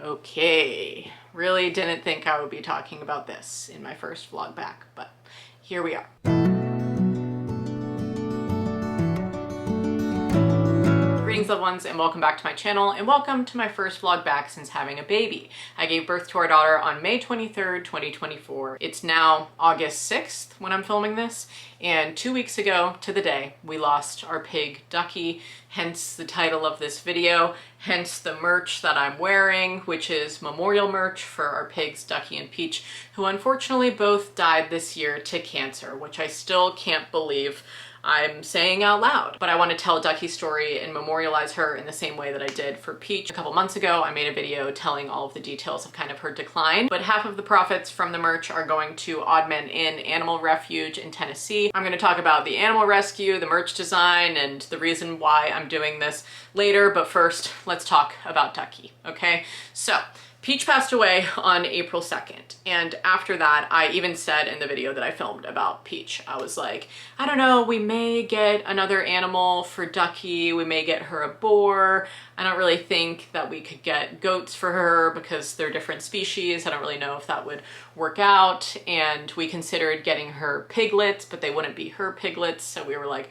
Okay, really didn't think I would be talking about this in my first vlog back, but here we are. Greetings loved ones, and welcome back to my channel, and welcome to my first vlog back since having a baby. I gave birth to our daughter on May 23rd, 2024. It's now August 6th when I'm filming this, and 2 weeks ago to the day, we lost our pig Ducky, hence the title of this video, hence the merch that I'm wearing, which is memorial merch for our pigs Ducky and Peach, who unfortunately both died this year to cancer, which I still can't believe I'm saying out loud. But I want to tell Ducky's story and memorialize her in the same way that I did for Peach. A couple months ago, I made a video telling all of the details of kind of her decline, but half of the profits from the merch are going to Odd Men Inn Animal Refuge in Tennessee. I'm going to talk about the animal rescue, the merch design, and the reason why I'm doing this later, but first, let's talk about Ducky, okay? So, Peach passed away on April 2nd, and after that, I even said in the video that I filmed about Peach, I was like, I don't know, we may get another animal for Ducky, we may get her a boar. I don't really think that we could get goats for her because they're different species. I don't really know if that would work out, and we considered getting her piglets, but they wouldn't be her piglets, so we were like,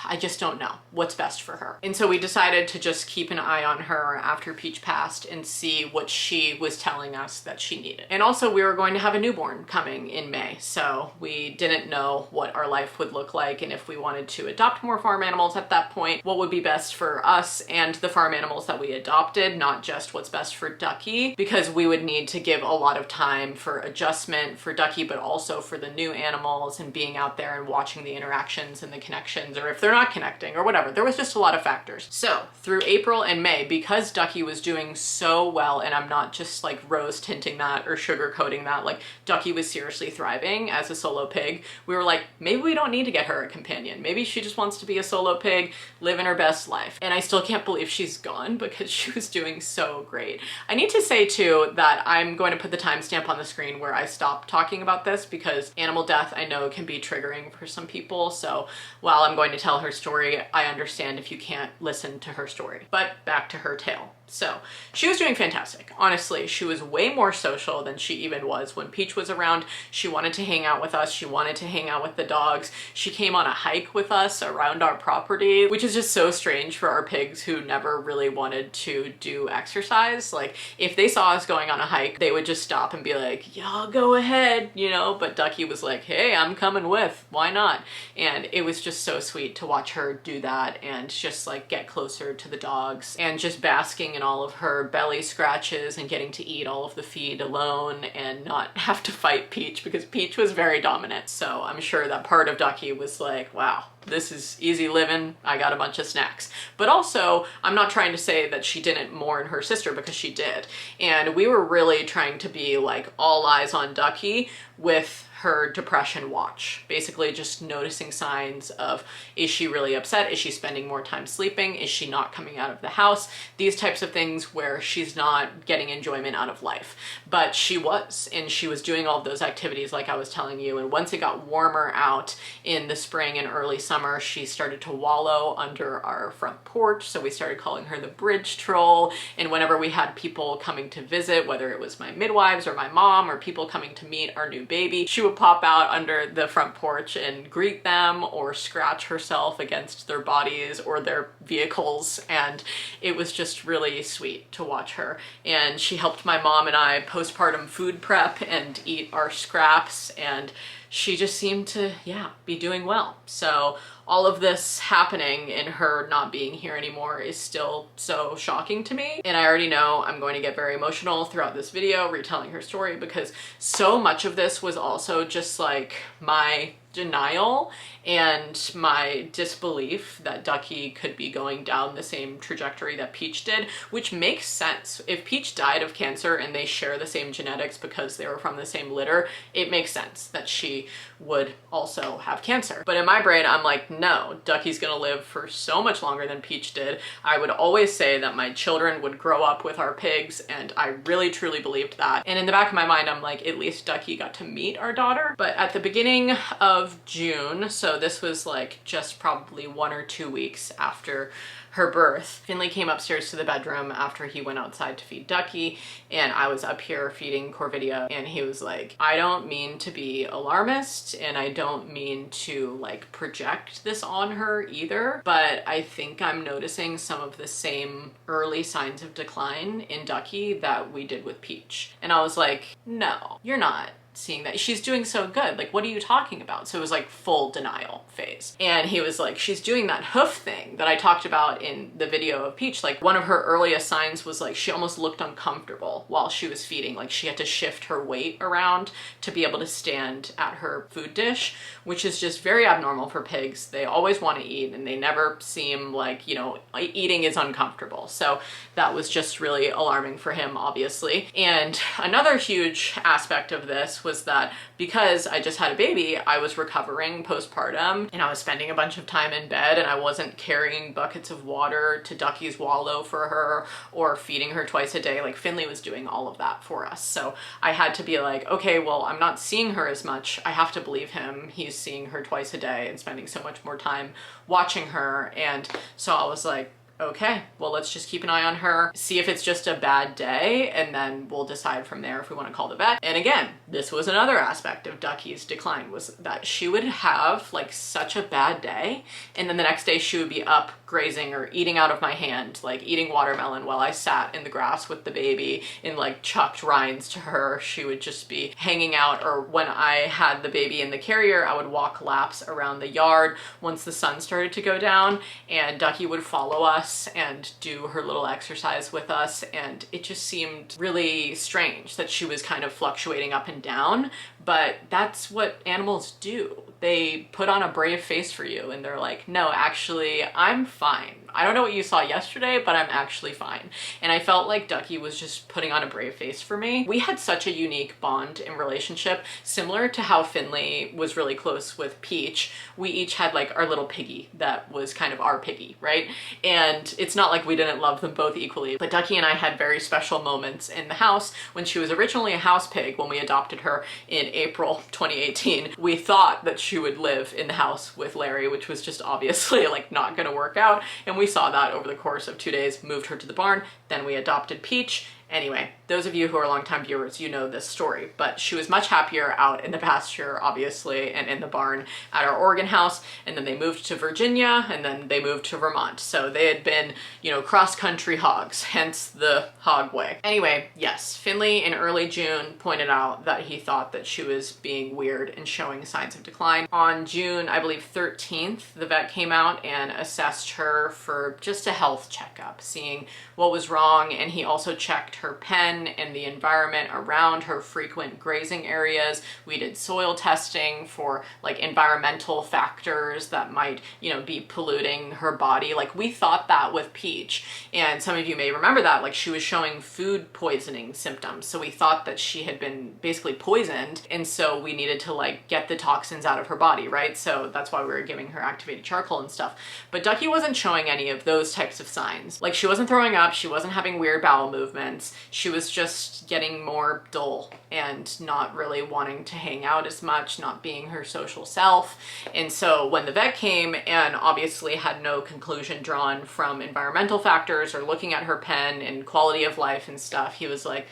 I just don't know what's best for her. And so we decided to just keep an eye on her after Peach passed and see what she was telling us that she needed. And also we were going to have a newborn coming in May, so we didn't know what our life would look like and if we wanted to adopt more farm animals at that point, what would be best for us and the farm animals that we adopted, not just what's best for Ducky, because we would need to give a lot of time for adjustment for Ducky, but also for the new animals and being out there and watching the interactions and the connections, or if they're not connecting or whatever. There was just a lot of factors. So through April and May, because Ducky was doing so well, and I'm not just like rose tinting that or sugarcoating that, like Ducky was seriously thriving as a solo pig, we were like, maybe we don't need to get her a companion. Maybe she just wants to be a solo pig, living her best life. And I still can't believe she's gone because she was doing so great. I need to say too that I'm going to put the timestamp on the screen where I stop talking about this, because animal death I know can be triggering for some people. So while I'm going to tell her story, I understand if you can't listen to her story. But back to her tale. So she was doing fantastic. Honestly, she was way more social than she even was when Peach was around. She wanted to hang out with us. She wanted to hang out with the dogs. She came on a hike with us around our property, which is just so strange for our pigs who never really wanted to do exercise. Like if they saw us going on a hike, they would just stop and be like, y'all go ahead, you know, but Ducky was like, hey, I'm coming with, why not? And it was just so sweet to watch her do that and just like get closer to the dogs and just basking in all of her belly scratches and getting to eat all of the feed alone and not have to fight Peach, because Peach was very dominant. So I'm sure that part of Ducky was like, wow, this is easy living, I got a bunch of snacks. But also, I'm not trying to say that she didn't mourn her sister, because she did. And we were really trying to be like all eyes on Ducky with her depression watch, basically just noticing signs of, is she really upset? Is she spending more time sleeping? Is she not coming out of the house? These types of things where she's not getting enjoyment out of life. But she was, and she was doing all of those activities like I was telling you. And once it got warmer out in the spring and early summer, she started to wallow under our front porch. So we started calling her the bridge troll. And whenever we had people coming to visit, whether it was my midwives or my mom or people coming to meet our new baby, she would pop out under the front porch and greet them or scratch herself against their bodies or their vehicles. And it was just really sweet to watch her. And she helped my mom and I postpartum food prep and eat our scraps, and she just seemed to, yeah, be doing well. So all of this happening and her not being here anymore is still so shocking to me. And I already know I'm going to get very emotional throughout this video retelling her story, because so much of this was also just like my denial and my disbelief that Ducky could be going down the same trajectory that Peach did, which makes sense. If Peach died of cancer and they share the same genetics because they were from the same litter, it makes sense that she would also have cancer. But in my brain, I'm like, no, Ducky's gonna live for so much longer than Peach did. I would always say that my children would grow up with our pigs, and I really truly believed that. And in the back of my mind, I'm like, at least Ducky got to meet our daughter. But at the beginning of of June, so this was like just probably 1 or 2 weeks after her birth, Finley came upstairs to the bedroom after he went outside to feed Ducky, and I was up here feeding Corvidia, and he was like, I don't mean to be alarmist and I don't mean to like project this on her either, but I think I'm noticing some of the same early signs of decline in Ducky that we did with Peach. And I was like, no, you're not seeing that. She's doing so good. Like, what are you talking about? So it was like full denial phase. And he was like, she's doing that hoof thing that I talked about in the video of Peach. Like, one of her earliest signs was like, she almost looked uncomfortable while she was feeding. Like, she had to shift her weight around to be able to stand at her food dish, which is just very abnormal for pigs. They always want to eat and they never seem like, you know, eating is uncomfortable. So that was just really alarming for him, obviously. And another huge aspect of this was that because I just had a baby, I was recovering postpartum and I was spending a bunch of time in bed, and I wasn't carrying buckets of water to Ducky's wallow for her or feeding her twice a day. Like, Finley was doing all of that for us. So I had to be like, okay, well, I'm not seeing her as much. I have to believe him. He's seeing her twice a day and spending so much more time watching her. And so I was like, okay, well, let's just keep an eye on her, see if it's just a bad day, and then we'll decide from there if we want to call the vet. And again, this was another aspect of Ducky's decline, was that she would have like such a bad day, and then the next day she would be up grazing or eating out of my hand, like eating watermelon while I sat in the grass with the baby and like chucked rinds to her. She would just be hanging out, or when I had the baby in the carrier, I would walk laps around the yard once the sun started to go down, and Ducky would follow us and do her little exercise with us, and it just seemed really strange that she was kind of fluctuating up and down. But that's what animals do. They put on a brave face for you and they're like, no, actually, I'm fine. I don't know what you saw yesterday, but I'm actually fine. And I felt like Ducky was just putting on a brave face for me. We had such a unique bond and relationship, similar to how Finley was really close with Peach. We each had like our little piggy that was kind of our piggy, right? And it's not like we didn't love them both equally, but Ducky and I had very special moments in the house. When she was originally a house pig, when we adopted her in April 2018, we thought that she would live in the house with Larry, which was just obviously like not gonna work out. And we saw that over the course of 2 days, moved her to the barn, then we adopted Peach. Anyway, those of you who are longtime viewers, you know this story, but she was much happier out in the pasture, obviously, and in the barn at our Oregon house, and then they moved to Virginia, and then they moved to Vermont. So they had been, you know, cross-country hogs, hence the hog way. Anyway, yes, Finley in early June pointed out that he thought that she was being weird and showing signs of decline. On June, I believe 13th, the vet came out and assessed her for just a health checkup, seeing what was wrong, and he also checked her pen and the environment around her frequent grazing areas. We did soil testing for like environmental factors that might, you know, be polluting her body. Like, we thought that with Peach, and some of you may remember that, like, she was showing food poisoning symptoms. So we thought that she had been basically poisoned, and so we needed to like get the toxins out of her body, right? So that's why we were giving her activated charcoal and stuff. But Ducky wasn't showing any of those types of signs. Like, she wasn't throwing up, she wasn't having weird bowel movements. She was just getting more dull and not really wanting to hang out as much, not being her social self. And so when the vet came and obviously had no conclusion drawn from environmental factors or looking at her pen and quality of life and stuff, he was like,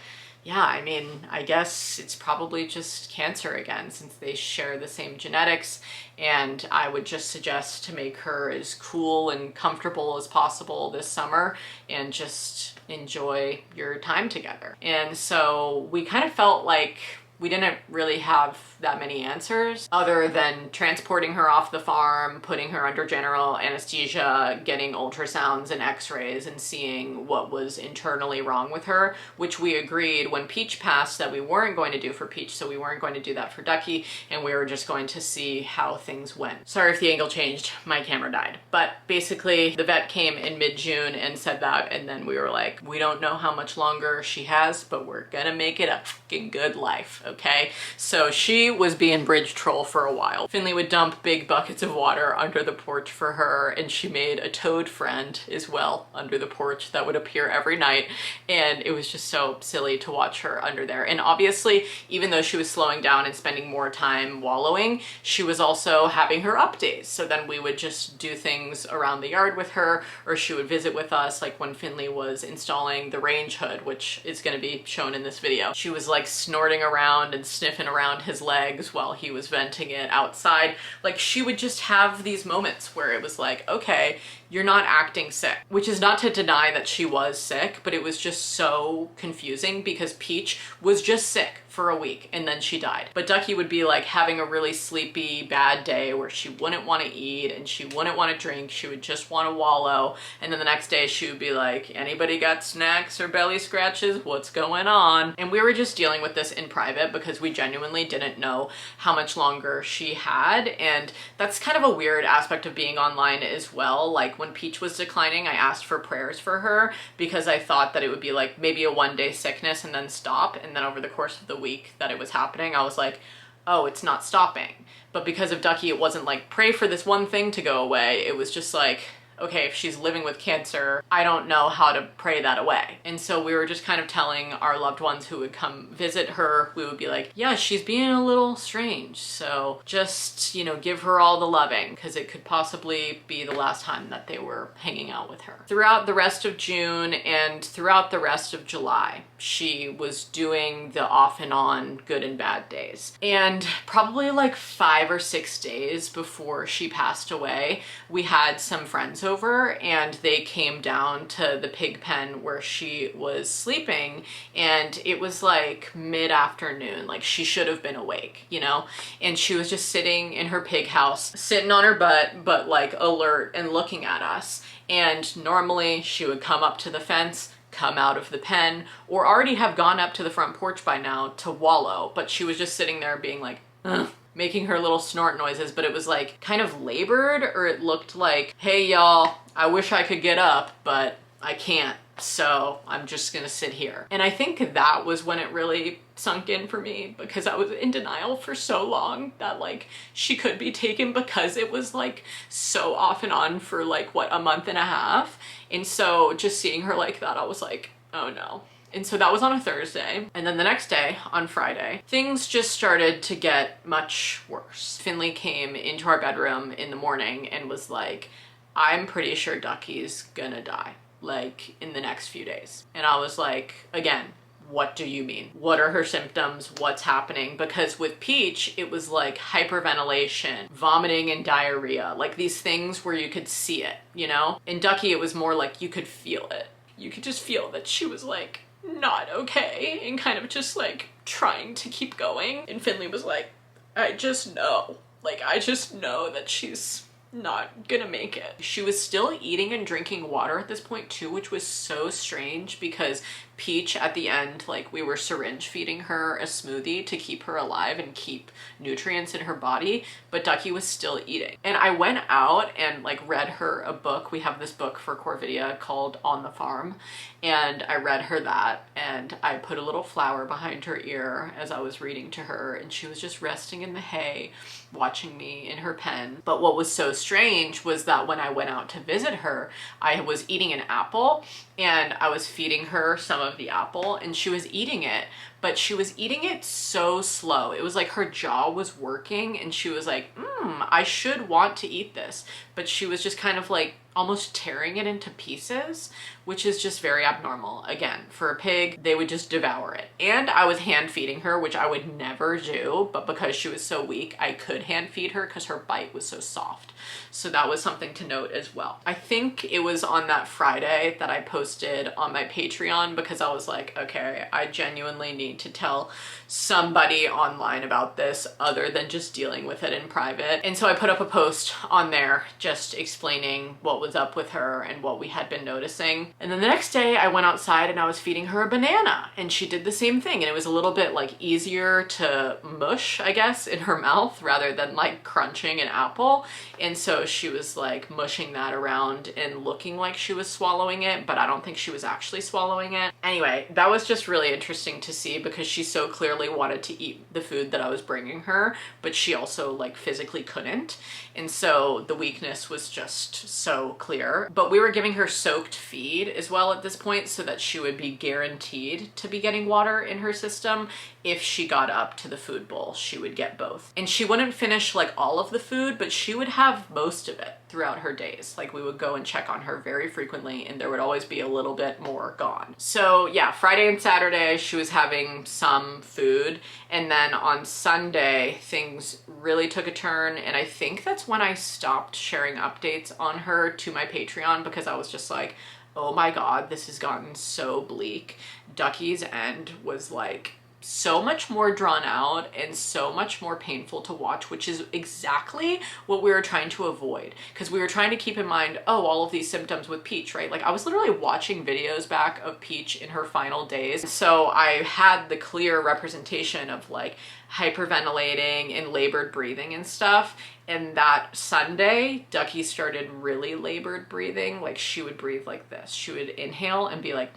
yeah, I mean, I guess it's probably just cancer again, since they share the same genetics, and I would just suggest to make her as cool and comfortable as possible this summer and just enjoy your time together. And so we kind of felt like we didn't really have that many answers other than transporting her off the farm, putting her under general anesthesia, getting ultrasounds and x-rays and seeing what was internally wrong with her, which we agreed when Peach passed that we weren't going to do for Peach, so we weren't going to do that for Ducky, and we were just going to see how things went. Sorry if the angle changed, my camera died. But basically the vet came in mid-June and said that, and then we were like, we don't know how much longer she has, but we're gonna make it a fucking good life, okay? So she was being bridge troll for a while. Finley would dump big buckets of water under the porch for her, and she made a toad friend as well under the porch that would appear every night, and it was just so silly to watch her under there. And obviously, even though she was slowing down and spending more time wallowing, she was also having her up days. So then we would just do things around the yard with her, or she would visit with us, like when Finley was installing the range hood, which is going to be shown in this video. She was like snorting around and sniffing around his legs while he was venting it outside. Like, she would just have these moments where it was like, okay, you're not acting sick, which is not to deny that she was sick, but it was just so confusing because Peach was just sick for a week and then she died. But Ducky would be like having a really sleepy, bad day where she wouldn't want to eat and she wouldn't want to drink. She would just want to wallow. And then the next day she would be like, anybody got snacks or belly scratches? What's going on? And we were just dealing with this in private because we genuinely didn't know how much longer she had. And that's kind of a weird aspect of being online as well. Like, when Peach was declining, I asked for prayers for her because I thought that it would be like maybe a one-day sickness and then stop. And then over the course of the week that it was happening, I was like, oh, it's not stopping. But because of Ducky, it wasn't like pray for this one thing to go away. It was just like, okay, if she's living with cancer, I don't know how to pray that away. And so we were just kind of telling our loved ones who would come visit her, we would be like, yeah, she's being a little strange. So just, you know, give her all the loving because it could possibly be the last time that they were hanging out with her. Throughout the rest of June and throughout the rest of July, she was doing the off and on good and bad days. And probably like 5 or 6 days before she passed away, we had some friends over and they came down to the pig pen where she was sleeping, and it was like mid-afternoon, like she should have been awake, you know, and she was just sitting in her pig house, sitting on her butt, but like alert and looking at us. And normally she would come up to the fence, come out of the pen, or already have gone up to the front porch by now to wallow, but she was just sitting there being like, ugh, making her little snort noises, but it was like kind of labored, or it looked like, hey y'all, I wish I could get up, but I can't, so I'm just gonna sit here. And I think that was when it really sunk in for me, because I was in denial for so long that like she could be taken, because it was like so off and on for like what, a month and a half. And so just seeing her like that, I was like, oh no. And so that was on a Thursday. And then the next day, on Friday, things just started to get much worse. Finley came into our bedroom in the morning and was like, I'm pretty sure Ducky's gonna die, like in the next few days. And I was like, again, what do you mean? What are her symptoms? What's happening? Because with Peach, it was like hyperventilation, vomiting and diarrhea, like these things where you could see it, you know? In Ducky, it was more like you could feel it. You could just feel that she was like not okay and kind of just like trying to keep going. And Finley was like, I just know, like I just know that she's not gonna make it. She was still eating and drinking water at this point too, which was so strange because Peach at the end, like we were syringe feeding her a smoothie to keep her alive and keep nutrients in her body, but Ducky was still eating. And I went out and like read her a book. We have this book for Corvidia called On the Farm, and I read her that, and I put a little flower behind her ear as I was reading to her, and she was just resting in the hay watching me in her pen. But what was so strange was that when I went out to visit her, I was eating an apple and I was feeding her some of the apple and she was eating it, but she was eating it so slow. It was like her jaw was working and she was like, I should want to eat this. But she was just kind of like almost tearing it into pieces, which is just very abnormal. Again, for a pig, they would just devour it. And I was hand feeding her, which I would never do, but because she was so weak, I could hand feed her because her bite was so soft. So that was something to note as well. I think it was on that Friday that I posted on my Patreon because I was like, okay, I genuinely need to tell somebody online about this other than just dealing with it in private. And so I put up a post on there just explaining what was was up with her and what we had been noticing. And then the next day I went outside and I was feeding her a banana, and she did the same thing, and it was a little bit like easier to mush, I guess, in her mouth rather than like crunching an apple. And so she was like mushing that around and looking like she was swallowing it, but I don't think she was actually swallowing it. Anyway, that was just really interesting to see because she so clearly wanted to eat the food that I was bringing her, but she also like physically couldn't. And so the weakness was just so clear. But we were giving her soaked feed as well at this point so that she would be guaranteed to be getting water in her system. If she got up to the food bowl, she would get both. And she wouldn't finish like all of the food, but she would have most of it throughout her days. Like we would go and check on her very frequently, and there would always be a little bit more gone. So yeah, Friday and Saturday she was having some food, and then on Sunday things really took a turn, and I think that's when I stopped sharing updates on her to my Patreon because I was just like, oh my god, this has gotten so bleak. Ducky's end was like so much more drawn out and so much more painful to watch, which is exactly what we were trying to avoid, because we were trying to keep in mind, oh, all of these symptoms with Peach, right? Like I was literally watching videos back of Peach in her final days, so I had the clear representation of like hyperventilating and labored breathing and stuff. And that Sunday, Ducky started really labored breathing. Like she would breathe like this. She would inhale and be like,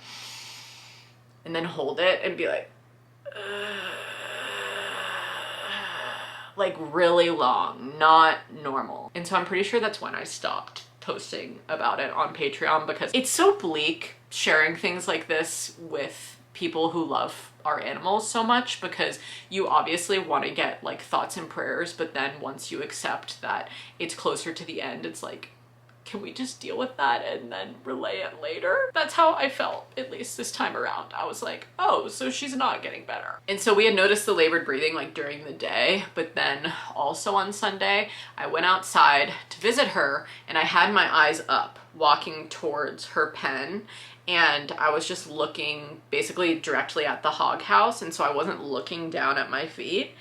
and then hold it and be like really long, not normal. And so I'm pretty sure that's when I stopped posting about it on Patreon, because it's so bleak sharing things like this with people who love our animals so much, because you obviously want to get like thoughts and prayers, but then once you accept that it's closer to the end, it's like, can we just deal with that and then relay it later? That's how I felt, at least this time around. I was like, oh, so she's not getting better. And so we had noticed the labored breathing like during the day, but then also on Sunday, I went outside to visit her and I had my eyes up walking towards her pen, and I was just looking basically directly at the hog house, and so I wasn't looking down at my feet.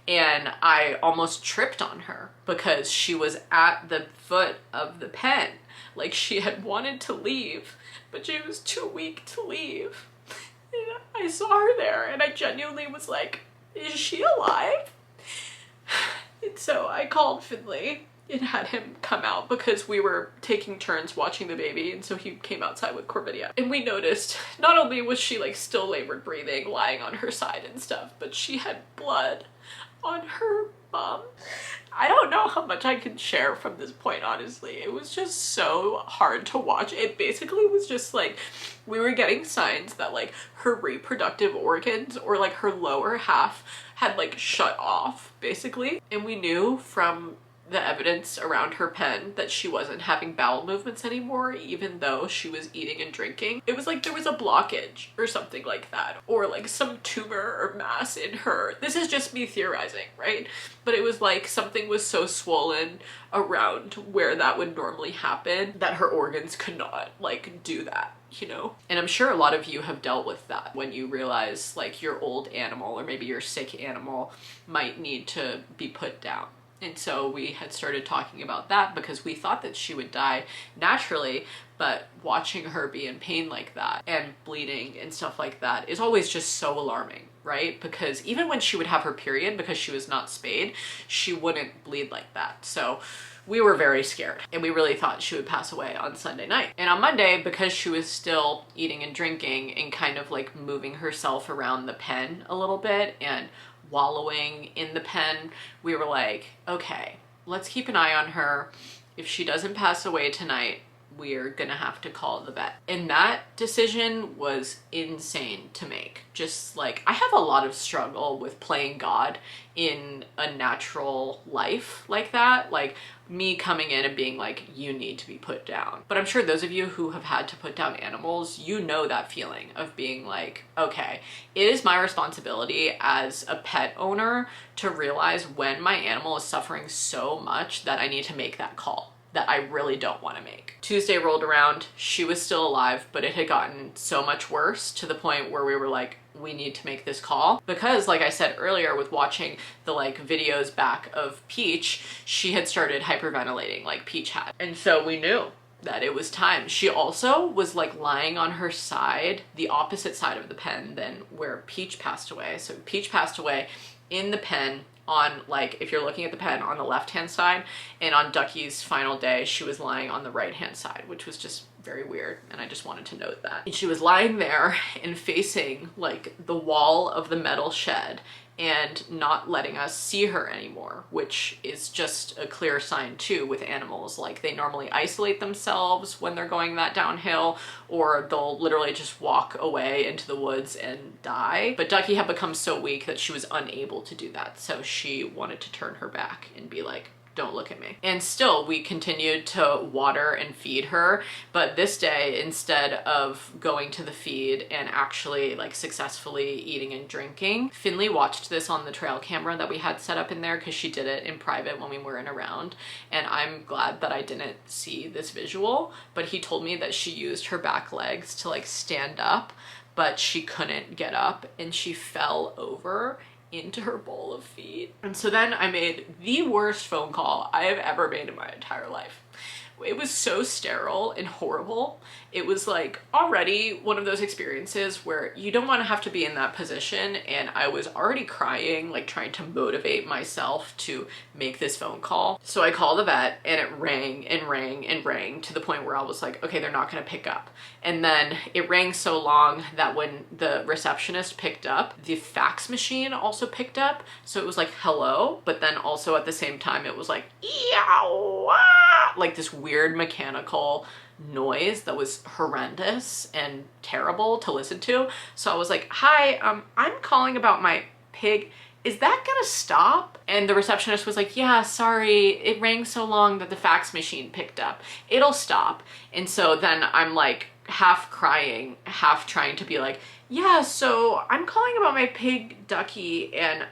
And I almost tripped on her because she was at the foot of the pen. Like she had wanted to leave, but she was too weak to leave. And I saw her there and I genuinely was like, is she alive? And so I called Finley and had him come out because we were taking turns watching the baby, and so he came outside with Corvidia. And we noticed not only was she like still labored breathing, lying on her side and stuff, but she had blood on her bum. I don't know how much I can share from this point, honestly. It was just so hard to watch. It basically was just like we were getting signs that like her reproductive organs or like her lower half had like shut off basically. And we knew from the evidence around her pen that she wasn't having bowel movements anymore, even though she was eating and drinking. It was like there was a blockage or something like that, or like some tumor or mass in her. This is just me theorizing, right? But it was like something was so swollen around where that would normally happen that her organs could not like do that, you know? And I'm sure a lot of you have dealt with that when you realize like your old animal or maybe your sick animal might need to be put down. And so we had started talking about that because we thought that she would die naturally, but watching her be in pain like that and bleeding and stuff like that is always just so alarming, right? Because even when she would have her period, because she was not spayed, she wouldn't bleed like that. So we were very scared and we really thought she would pass away on Sunday night. And on Monday, because she was still eating and drinking and kind of like moving herself around the pen a little bit and wallowing in the pen, we were like, okay, let's keep an eye on her. If she doesn't pass away tonight, we're gonna have to call the vet. And that decision was insane to make. Just like, I have a lot of struggle with playing God in a natural life like that. Like me coming in and being like, you need to be put down. But I'm sure those of you who have had to put down animals, you know that feeling of being like, okay, it is my responsibility as a pet owner to realize when my animal is suffering so much that I need to make that call that I really don't want to make. Tuesday rolled around, she was still alive, but it had gotten so much worse to the point where we were like, we need to make this call. Because like I said earlier with watching the like videos back of Peach, she had started hyperventilating like Peach had. And so we knew that it was time. She also was like lying on her side, the opposite side of the pen than where Peach passed away. So Peach passed away in the pen on, like, if you're looking at the pen, on the left-hand side, and on Ducky's final day, she was lying on the right-hand side, which was just very weird, and I just wanted to note that. And she was lying there and facing like the wall of the metal shed and not letting us see her anymore, which is just a clear sign too with animals. Like, they normally isolate themselves when they're going that downhill, or they'll literally just walk away into the woods and die. But Ducky had become so weak that she was unable to do that. So she wanted to turn her back and be like, don't look at me. And still, we continued to water and feed her. But this day, instead of going to the feed and actually like successfully eating and drinking, Finley watched this on the trail camera that we had set up in there, because she did it in private when we weren't around. And I'm glad that I didn't see this visual, but he told me that she used her back legs to like stand up, but she couldn't get up and she fell over into her bowl of feed. And so then I made the worst phone call I have ever made in my entire life. It was so sterile and horrible. It was like already one of those experiences where you don't want to have to be in that position, and I was already crying, like trying to motivate myself to make this phone call. So I called the vet, and it rang and rang and rang to the point where I was like, okay, they're not going to pick up. And then it rang so long that when the receptionist picked up, the fax machine also picked up. So it was like, hello, but then also at the same time it was like, yow, like this weird mechanical noise that was horrendous and terrible to listen to. So I was like, hi, I'm calling about my pig. Is that gonna stop? And the receptionist was like, yeah, sorry, it rang so long that the fax machine picked up. It'll stop. And so then I'm like half crying, half trying to be like, yeah, so I'm calling about my pig Ducky and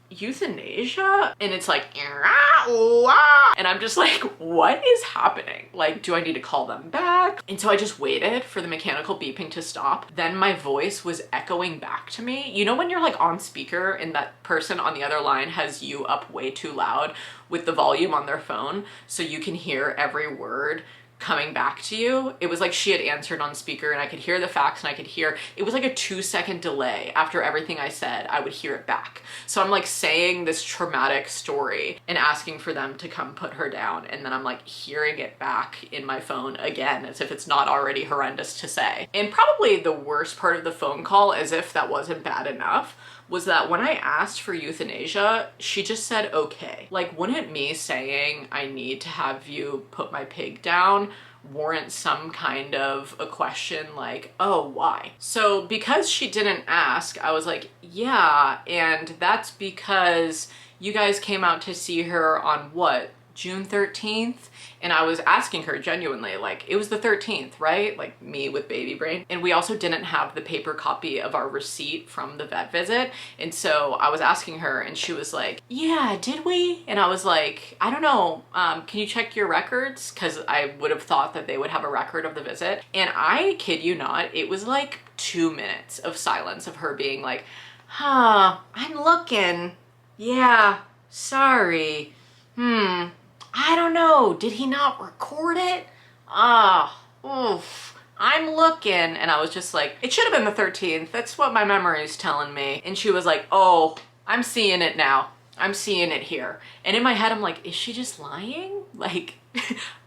euthanasia. And it's like, and I'm just like, what is happening? Like, do I need to call them back? And so I just waited for the mechanical beeping to stop. Then my voice was echoing back to me. You know when you're like on speaker and that person on the other line has you up way too loud with the volume on their phone so you can hear every word coming back to you? It was like she had answered on speaker and I could hear the fax, and I could hear, it was like a 2-second delay after everything I said, I would hear it back. So I'm like saying this traumatic story and asking for them to come put her down, and then I'm like hearing it back in my phone again, as if it's not already horrendous to say. And probably the worst part of the phone call, as if that wasn't bad enough, was that when I asked for euthanasia, she just said, okay. Like, wouldn't me saying I need to have you put my pig down warrant some kind of a question like, oh, why? So because she didn't ask, I was like, yeah, and that's because you guys came out to see her on what, June 13th? And I was asking her genuinely, like, it was the 13th, right? Like, me with baby brain. And we also didn't have the paper copy of our receipt from the vet visit. And so I was asking her and she was like, yeah, did we? And I was like, I don't know. Can you check your records? Because I would have thought that they would have a record of the visit. And I kid you not, it was like 2 minutes of silence of her being like, huh, I'm looking. Yeah, sorry. I don't know. Did he not record it? Oof. I'm looking. And I was just like, it should have been the 13th. That's what my memory is telling me. And she was like, oh, I'm seeing it now. I'm seeing it here. And in my head, I'm like, is she just lying? Like,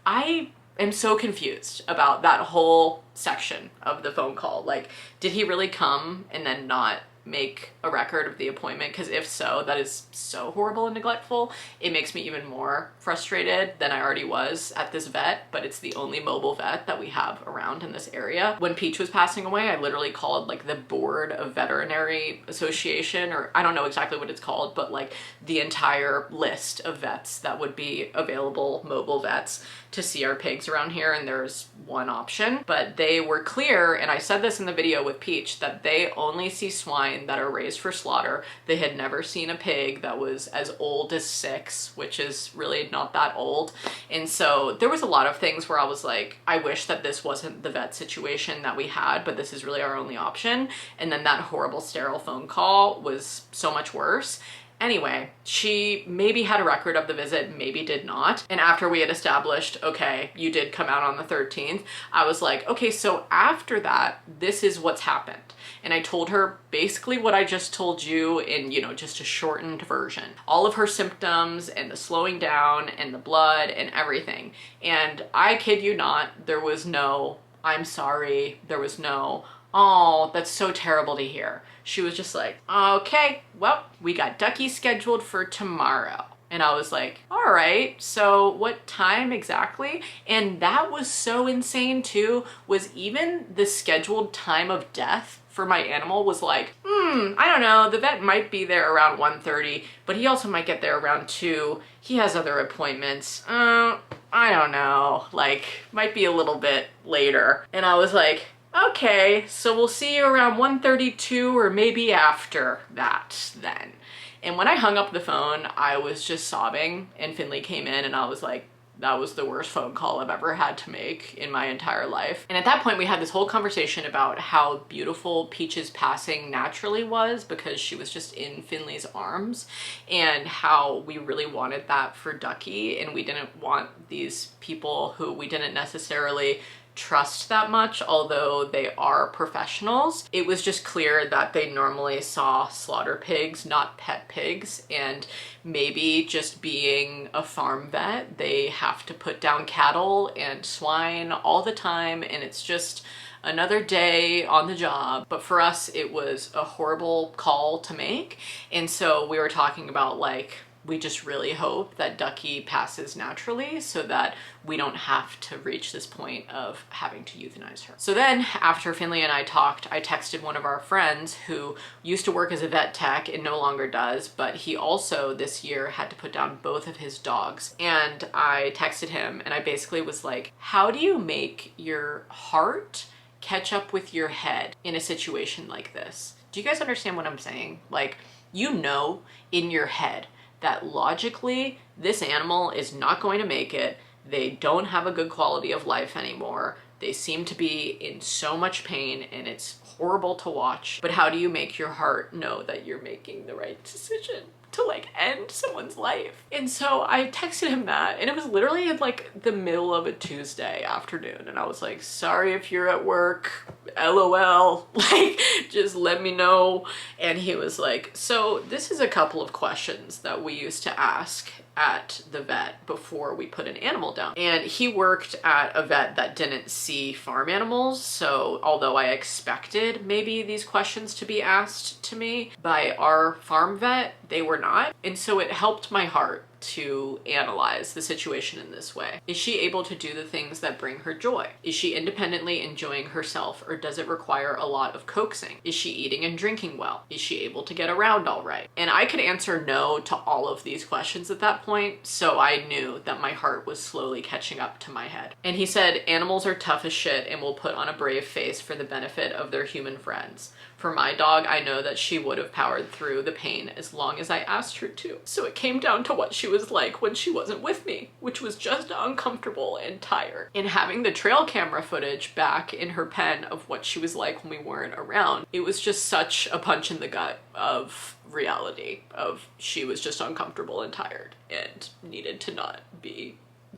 I am so confused about that whole section of the phone call. Like, did he really come and then not make a record of the appointment? Because if so, that is so horrible and neglectful. It makes me even more frustrated than I already was at this vet, but it's the only mobile vet that we have around in this area. When Peach was passing away, I literally called like the Board of Veterinary Association, or I don't know exactly what it's called, but like the entire list of vets that would be available, mobile vets, to see our pigs around here, and there's one option. But they were clear, and I said this in the video with Peach, that they only see swine that are raised for slaughter. They had never seen a pig that was as old as 6, which is really not that old. And so there was a lot of things where I was like, I wish that this wasn't the vet situation that we had, but this is really our only option. And then that horrible sterile phone call was so much worse. Anyway, she maybe had a record of the visit, maybe did not. And after we had established, okay, you did come out on the 13th, I was like, okay, so after that, this is what's happened. And I told her basically what I just told you in, you know, just a shortened version. All of her symptoms and the slowing down and the blood and everything. And I kid you not, there was no, I'm sorry, there was no, oh, that's so terrible to hear. She was just like, okay, well, we got Ducky scheduled for tomorrow. And I was like, all right, so what time exactly? And that was so insane too, was even the scheduled time of death for my animal was like, I don't know, the vet might be there around 1:30, but he also might get there around 2. He has other appointments. I don't know, like, might be a little bit later. And I was like, okay, so we'll see you around 1:32 or maybe after that then. And when I hung up the phone, I was just sobbing, and Finley came in and I was like, that was the worst phone call I've ever had to make in my entire life. And at that point we had this whole conversation about how beautiful Peach's passing naturally was because she was just in Finley's arms, and how we really wanted that for Ducky, and we didn't want these people who we didn't necessarily trust that much, although they are professionals. It was just clear that they normally saw slaughter pigs, not pet pigs, and maybe just being a farm vet, they have to put down cattle and swine all the time, and it's just another day on the job. But for us, it was a horrible call to make, and so we were talking about, like, we just really hope that Ducky passes naturally so that we don't have to reach this point of having to euthanize her. So then after Finley and I talked, I texted one of our friends who used to work as a vet tech and no longer does, but he also this year had to put down both of his dogs. And I texted him and I basically was like, how do you make your heart catch up with your head in a situation like this? Do you guys understand what I'm saying? Like, you know in your head that logically this animal is not going to make it. They don't have a good quality of life anymore. They seem to be in so much pain and it's horrible to watch. But how do you make your heart know that you're making the right decision to, like, end someone's life? And so I texted him that, and it was literally in, like, the middle of a Tuesday afternoon, and I was like, sorry if you're at work, LOL, like, just let me know. And he was like, so this is a couple of questions that we used to ask at the vet before we put an animal down. And he worked at a vet that didn't see farm animals, so although I expected maybe these questions to be asked to me by our farm vet, they were not. And so it helped my heart to analyze the situation in this way. Is she able to do the things that bring her joy? Is she independently enjoying herself, or does it require a lot of coaxing? Is she eating and drinking well? Is she able to get around all right? And I could answer no to all of these questions at that point, so I knew that my heart was slowly catching up to my head. And he said, animals are tough as shit and will put on a brave face for the benefit of their human friends. For my dog, I know that she would have powered through the pain as long as I asked her to. So it came down to what she was like when she wasn't with me, which was just uncomfortable and tired. And having the trail camera footage back in her pen of what she was like when we weren't around, it was just such a punch in the gut of reality, of she was just uncomfortable and tired and needed to not be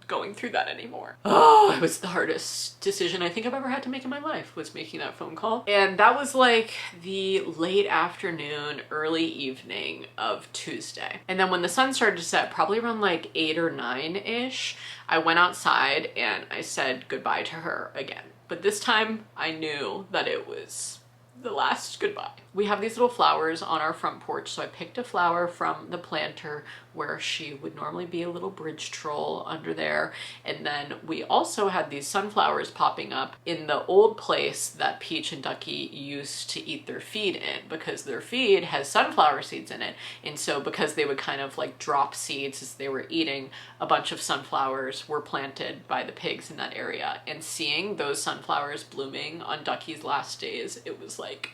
going through that anymore. Oh, it was the hardest decision I think I've ever had to make in my life, was making that phone call. And that was like the late afternoon, early evening of Tuesday. And then when the sun started to set, probably around like 8 or 9-ish, I went outside and I said goodbye to her again. But this time I knew that it was the last goodbye. We have these little flowers on our front porch, so I picked a flower from the planter where she would normally be, a little bridge troll under there. And then we also had these sunflowers popping up in the old place that Peach and Ducky used to eat their feed in, because their feed has sunflower seeds in it. And so because they would kind of like drop seeds as they were eating, a bunch of sunflowers were planted by the pigs in that area. And seeing those sunflowers blooming on Ducky's last days, it was like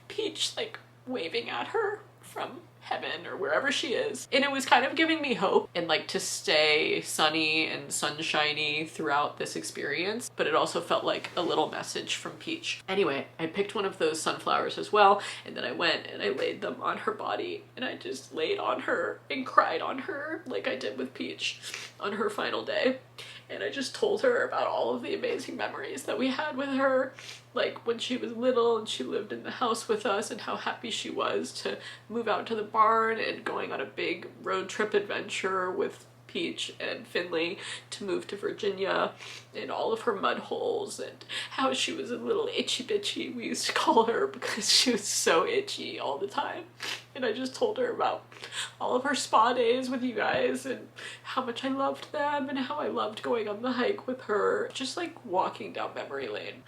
Peach like waving at her from heaven or wherever she is. And it was kind of giving me hope and like to stay sunny and sunshiny throughout this experience, but it also felt like a little message from Peach. Anyway, I picked one of those sunflowers as well, and then I went and I laid them on her body, and I just laid on her and cried on her like I did with Peach on her final day. And I just told her about all of the amazing memories that we had with her, like when she was little and she lived in the house with us, and how happy she was to move out to the barn and going on a big road trip adventure with Peach and Finley to move to Virginia, and all of her mud holes, and how she was a little itchy bitchy, we used to call her, because she was so itchy all the time. And I just told her about all of her spa days with you guys and how much I loved them and how I loved going on the hike with her, just like walking down memory lane.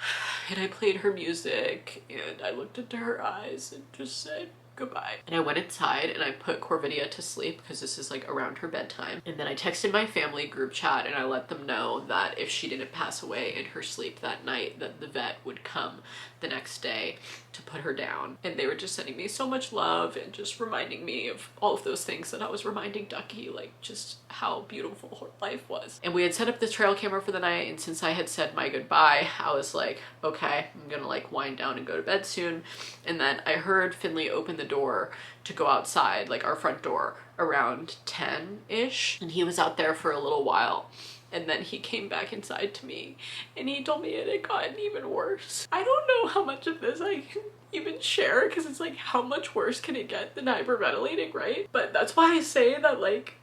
And I played her music and I looked into her eyes and just said goodbye. And I went inside and I put Corvidia to sleep because this is like around her bedtime. And then I texted my family group chat and I let them know that if she didn't pass away in her sleep that night, that the vet would come the next day to put her down. And they were just sending me so much love and just reminding me of all of those things that I was reminding Ducky, like just how beautiful her life was. And we had set up the trail camera for the night, and since I had said my goodbye, I was like, okay, I'm gonna like wind down and go to bed soon. And then I heard Finley open the door to go outside, like our front door, around 10-ish, and he was out there for a little while. And then he came back inside to me and he told me it had gotten even worse. I don't know how much of this I can even share, because it's like, how much worse can it get than hyperventilating, right? But that's why I say that like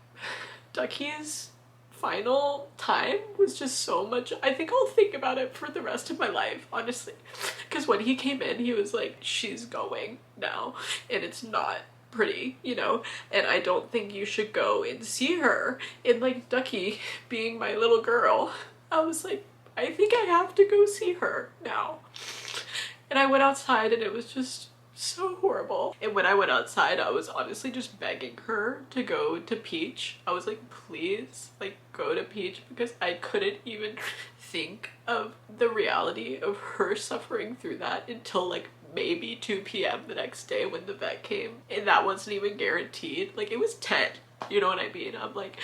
Ducky's final time was just so much. I think I'll think about it for the rest of my life, honestly, because when he came in, he was like, she's going now, and it's not pretty, you know, and I don't think you should go and see her. And like Ducky being my little girl, I was like, I think I have to go see her now. And I went outside and it was just so horrible. And when I went outside, I was honestly just begging her to go to Peach. I was like, please, like, go to Peach, because I couldn't even think of the reality of her suffering through that until like maybe 2 p.m. the next day when the vet came, and that wasn't even guaranteed. Like, it was 10, you know what I mean? I'm like,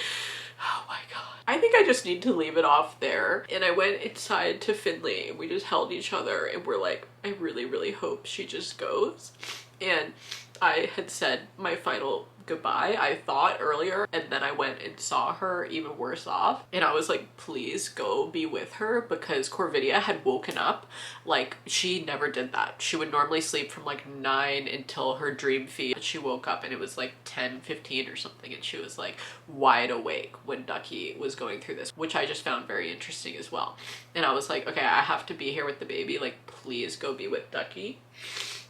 oh my god. I think I just need to leave it off there. And I went inside to Finley and we just held each other and we're like, I really, really hope she just goes. And I had said my final goodbye, I thought, earlier, and then I went and saw her even worse off, and I was like, please go be with her, because Corvidia had woken up. Like, she never did that. She would normally sleep from like 9 until her dream feed, but she woke up and it was like 10:15 or something, and she was like wide awake when Ducky was going through this, which I just found very interesting as well. And I was like, okay, I have to be here with the baby, like please go be with Ducky.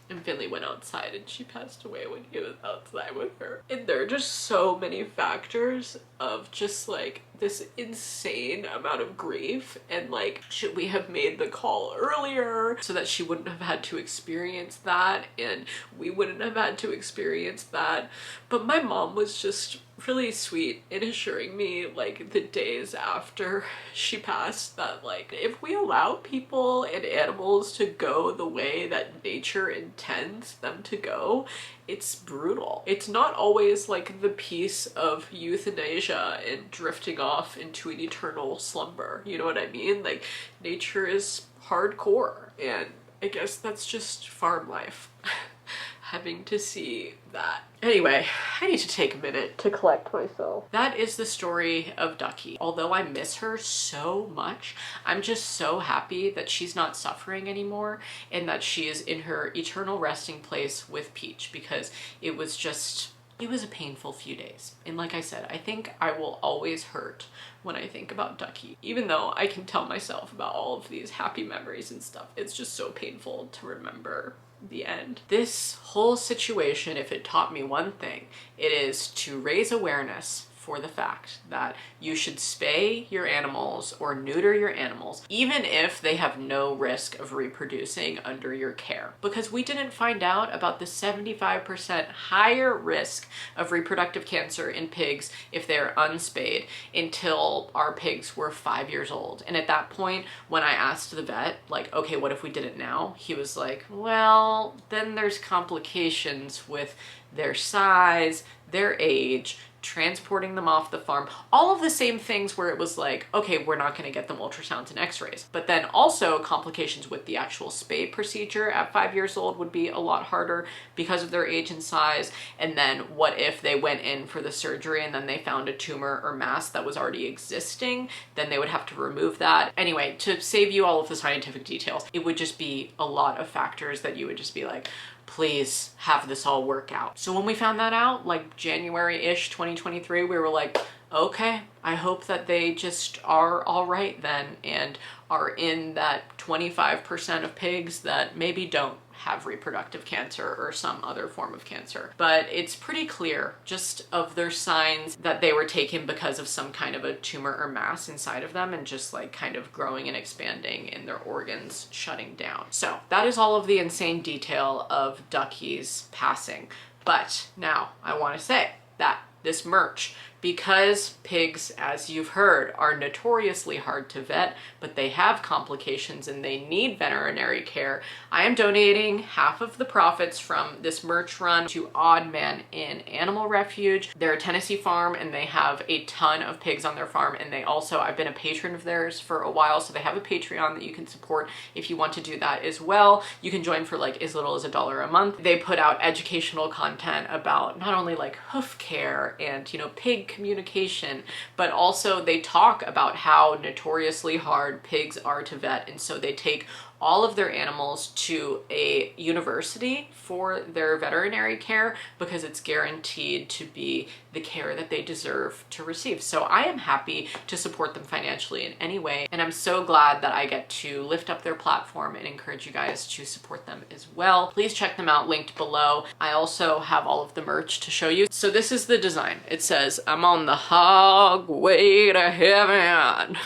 And Finley went outside and she passed away when he was outside with her. And there are just so many factors of just like this insane amount of grief, and like, should we have made the call earlier so that she wouldn't have had to experience that and we wouldn't have had to experience that. But my mom was just really sweet in assuring me, like the days after she passed, that like, if we allow people and animals to go the way that nature intends them to go, it's brutal. It's not always like the peace of euthanasia and drifting off into an eternal slumber, you know what I mean? Like, nature is hardcore, and I guess that's just farm life. Having to see that. Anyway, I need to take a minute to collect myself. That is the story of Ducky. Although I miss her so much, I'm just so happy that she's not suffering anymore and that she is in her eternal resting place with Peach, because it was a painful few days. And like I said, I think I will always hurt when I think about Ducky. Even though I can tell myself about all of these happy memories and stuff, it's just so painful to remember the end. This whole situation, if it taught me one thing, it is to raise awareness for the fact that you should spay your animals or neuter your animals, even if they have no risk of reproducing under your care. Because we didn't find out about the 75% higher risk of reproductive cancer in pigs if they're unspayed until our pigs were 5 years old. And at that point, when I asked the vet, like, okay, what if we did it now? He was like, well, then there's complications with their size, their age, transporting them off the farm, all of the same things where it was like, okay, we're not going to get them ultrasounds and x-rays. But then also complications with the actual spay procedure at 5 years old would be a lot harder because of their age and size. And then what if they went in for the surgery and then they found a tumor or mass that was already existing? Then they would have to remove that. Anyway, to save you all of the scientific details, it would just be a lot of factors that you would just be like, please have this all work out. So when we found that out, like January-ish 2023, we were like, okay, I hope that they just are all right then and are in that 25% of pigs that maybe don't have reproductive cancer or some other form of cancer. But it's pretty clear just of their signs that they were taken because of some kind of a tumor or mass inside of them and just like kind of growing and expanding and their organs shutting down. So that is all of the insane detail of Ducky's passing. But now I want to say that this merch, because pigs, as you've heard, are notoriously hard to vet, but they have complications and they need veterinary care, I am donating half of the profits from this merch run to Odd Man in Animal Refuge. They're a Tennessee farm and they have a ton of pigs on their farm, and they also, I've been a patron of theirs for a while, so they have a Patreon that you can support if you want to do that as well. You can join for like as little as $1 a month. They put out educational content about not only like hoof care and, you know, pig communication, but also they talk about how notoriously hard pigs are to vet. And so they take all of their animals to a university for their veterinary care because it's guaranteed to be the care that they deserve to receive. So I am happy to support them financially in any way, and I'm so glad that I get to lift up their platform and encourage you guys to support them as well. Please check them out, linked below. I also have all of the merch to show you. So this is the design. It says, "I'm on the hog way to heaven"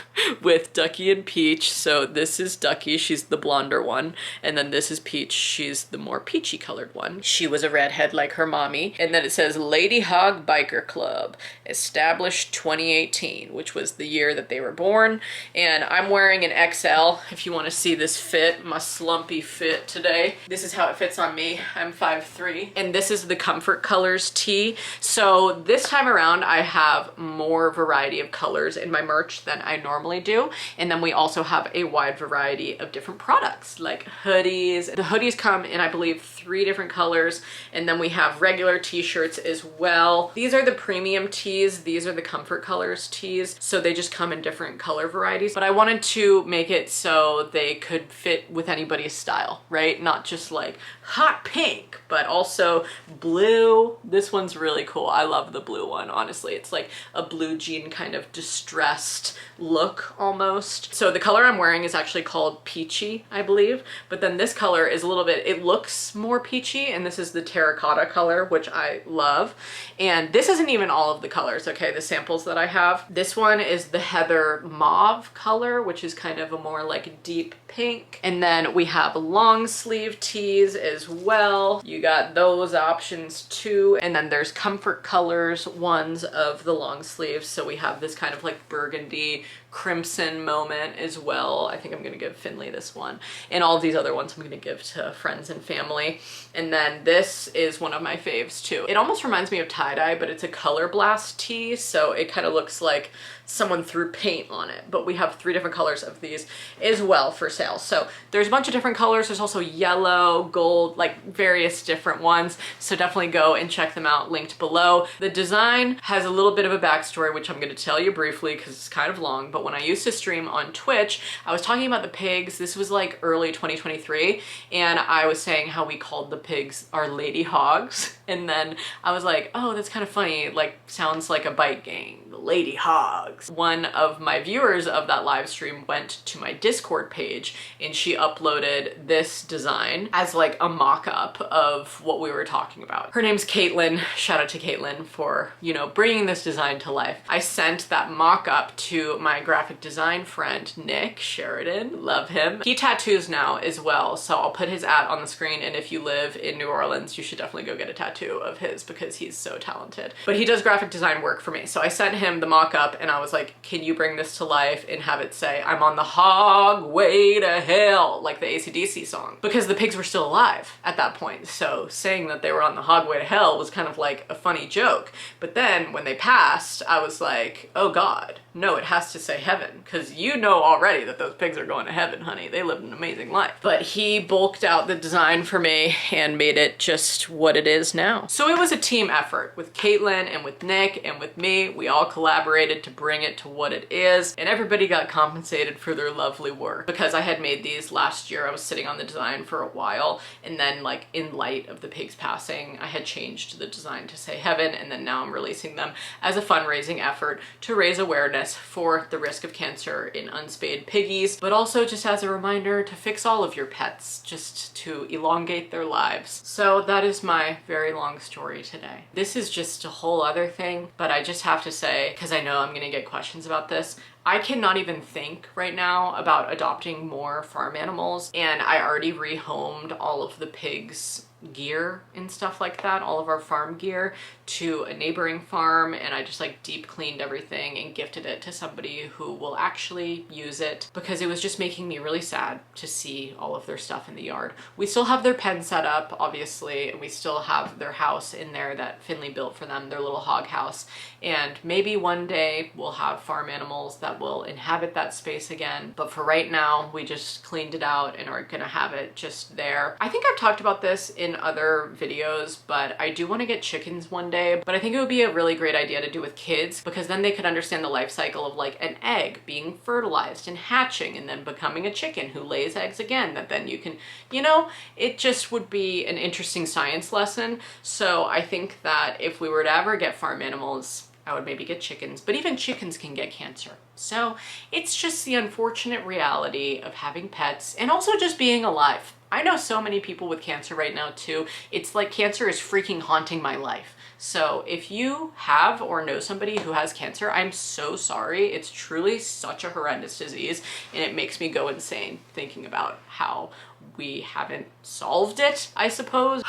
with Ducky and Peach. So this is Ducky, she's the blonder one, and then this is Peach, she's the more peachy colored one. She was a redhead like her mommy. And then it says Lady Hog Biker Club, established 2018, which was the year that they were born. And I'm wearing an XL if you want to see this fit, my slumpy fit today. This is how it fits on me. I'm 5'3", and this is the Comfort Colors tee. So this time around I have more variety of colors in my merch than I normally do, and then we also have a wide variety of different products like hoodies. The hoodies come in, I believe, 3 different colors, and then we have regular t-shirts as well. These are the premium tees, these are the Comfort Colors tees, so they just come in different color varieties. But I wanted to make it so they could fit with anybody's style, right? Not just like hot pink, but also blue. This one's really cool. I love the blue one, honestly. It's like a blue jean kind of distressed look almost. So the color I'm wearing is actually called Peachy, I believe, but then this color is a little bit, it looks more peachy, and this is the terracotta color, which I love. And this isn't even all of the colors, okay, the samples that I have. This one is the heather mauve color, which is kind of a more like deep pink. And then we have long sleeve tees as well. You got those options too. And then there's Comfort Colors ones of the long sleeves. So we have this kind of like burgundy crimson moment as well. I think I'm gonna give Finley this one, and all of these other ones I'm gonna give to friends and family. And then this is one of my faves too. It almost reminds me of tie-dye, but it's a Color Blast tee, so it kind of looks like someone threw paint on it. But we have 3 different colors of these as well for sale. So there's a bunch of different colors. There's also yellow, gold, like various different ones. So definitely go and check them out, linked below. The design has a little bit of a backstory, which I'm going to tell you briefly because it's kind of long. But when I used to stream on Twitch, I was talking about the pigs. This was like like early 2023, and I was saying how we called the pigs our lady hogs, and then I was like, oh, that's kind of funny, like sounds like a bike gang, the lady hogs. One of my viewers of that live stream went to my Discord page and she uploaded this design as like a mock-up of what we were talking about. Her name's Caitlin. Shout out to Caitlin for, you know, bringing this design to life. I sent that mock-up to my graphic design friend, Nick Sheridan. Love him. He tattoos now as well, so I'll put his ad on the screen, and if you live in New Orleans, you should definitely go get a tattoo of his because he's so talented. But he does graphic design work for me. So I sent him the mock-up and I was like, can you bring this to life and have it say, I'm on the hog way to hell, like the AC/DC song, because the pigs were still alive at that point. So saying that they were on the hog way to hell was kind of like a funny joke. But then when they passed, I was like, oh God, no, it has to say heaven, because you know already that those pigs are going to heaven, honey. They lived an amazing life. But he bulked out the design for me and made it just what it is now. So it was a team effort with Caitlin and with Nick and with me. We all collaborated to bring it to what it is, and everybody got compensated for their lovely work. Because I had made these last year, I was sitting on the design for a while, and then like in light of the pigs passing, I had changed the design to say heaven, and then now I'm releasing them as a fundraising effort to raise awareness for the risk of cancer in unspayed piggies, but also just as a reminder to fix all of your pets, just to elongate their lives. So that is my very long story today. This is just a whole other thing, but I just have to say, because I know I'm gonna get questions about this, I cannot even think right now about adopting more farm animals, and I already rehomed all of the pigs' gear and stuff like that, all of our farm gear, to a neighboring farm, and I just like deep cleaned everything and gifted it to somebody who will actually use it, because it was just making me really sad to see all of their stuff in the yard. We still have their pen set up, obviously, and we still have their house in there that Finley built for them, their little hog house, and maybe one day we'll have farm animals that will inhabit that space again, but for right now we just cleaned it out and are gonna have it just there. I think I've talked about this in other videos, but I do want to get chickens one day, but I think it would be a really great idea to do with kids, because then they could understand the life cycle of like an egg being fertilized and hatching and then becoming a chicken who lays eggs again, that then you can, you know, it just would be an interesting science lesson. So I think that if we were to ever get farm animals, I would maybe get chickens, but even chickens can get cancer. So it's just the unfortunate reality of having pets and also just being alive. I know so many people with cancer right now too. It's like cancer is freaking haunting my life. So if you have or know somebody who has cancer, I'm so sorry. It's truly such a horrendous disease, and it makes me go insane thinking about how we haven't solved it, I suppose.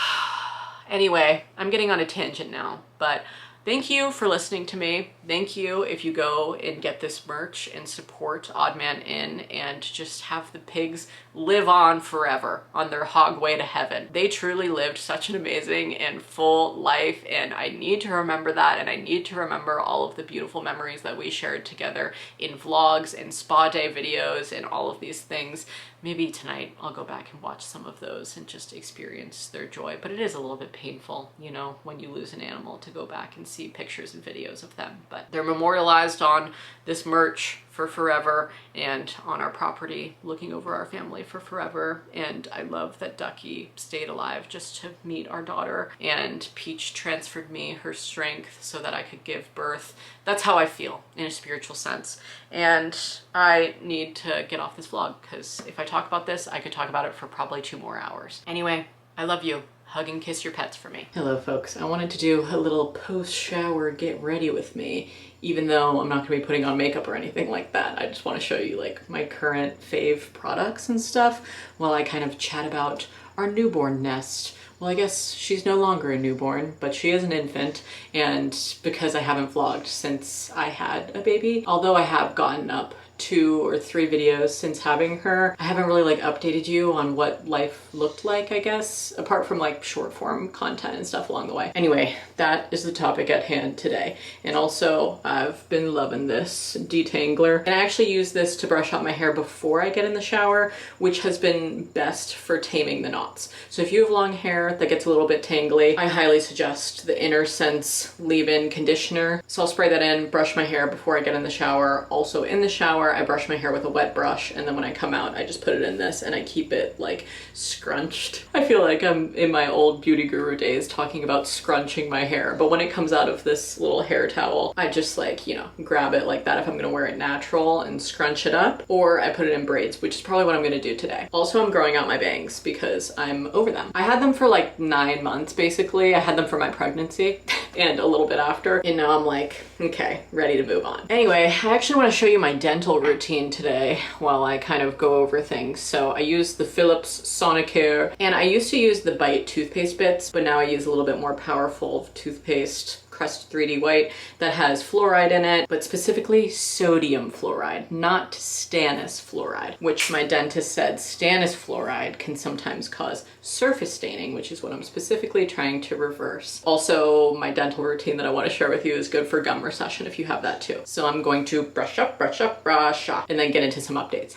Anyway, I'm getting on a tangent now, but thank you for listening to me. Thank you if you go and get this merch and support Odd Man Inn and just have the pigs live on forever on their hog way to heaven. They truly lived such an amazing and full life, and I need to remember that, and I need to remember all of the beautiful memories that we shared together in vlogs and spa day videos and all of these things. Maybe tonight I'll go back and watch some of those and just experience their joy. But it is a little bit painful, you know, when you lose an animal, to go back and see pictures and videos of them. But they're memorialized on this merch for forever and on our property looking over our family for forever. And I love that Ducky stayed alive just to meet our daughter, and Peach transferred me her strength so that I could give birth. That's how I feel in a spiritual sense. And I need to get off this vlog, because if I talk about this, I could talk about it for probably 2 more hours. Anyway, I love you. Hug and kiss your pets for me. Hello folks, I wanted to do a little post-shower get ready with me, even though I'm not gonna be putting on makeup or anything like that. I just wanna show you like my current fave products and stuff while I kind of chat about our newborn nest. Well, I guess she's no longer a newborn, but she is an infant, and because I haven't vlogged since I had a baby, although I have gotten up 2 or 3 videos since having her, I haven't really like updated you on what life looked like, I guess, apart from like short form content and stuff along the way. Anyway, that is the topic at hand today. And also I've been loving this detangler, and I actually use this to brush out my hair before I get in the shower, which has been best for taming the knots. So if you have long hair that gets a little bit tangly, I highly suggest the Inner Sense leave-in conditioner. So I'll spray that in, brush my hair before I get in the shower. Also in the shower, shower, I brush my hair with a wet brush, and then when I come out, I just put it in this and I keep it like scrunched. I feel like I'm in my old beauty guru days talking about scrunching my hair, but when it comes out of this little hair towel, I just like, you know, grab it like that if I'm gonna wear it natural and scrunch it up, or I put it in braids, which is probably what I'm gonna do today. Also, I'm growing out my bangs because I'm over them. I had them for like 9 months basically. I had them for my pregnancy and a little bit after, and now I'm like, okay, ready to move on. Anyway, I actually want to show you my dental routine today while I kind of go over things. So I use the Philips Sonicare, and I used to use the Bite toothpaste bits, but now I use a little bit more powerful toothpaste, Crest 3D White, that has fluoride in it, but specifically sodium fluoride, not stannous fluoride, which my dentist said stannous fluoride can sometimes cause surface staining, which is what I'm specifically trying to reverse. Also, my dental routine that I want to share with you is good for gum recession if you have that too. So I'm going to brush up, brush up, brush up, and then get into some updates.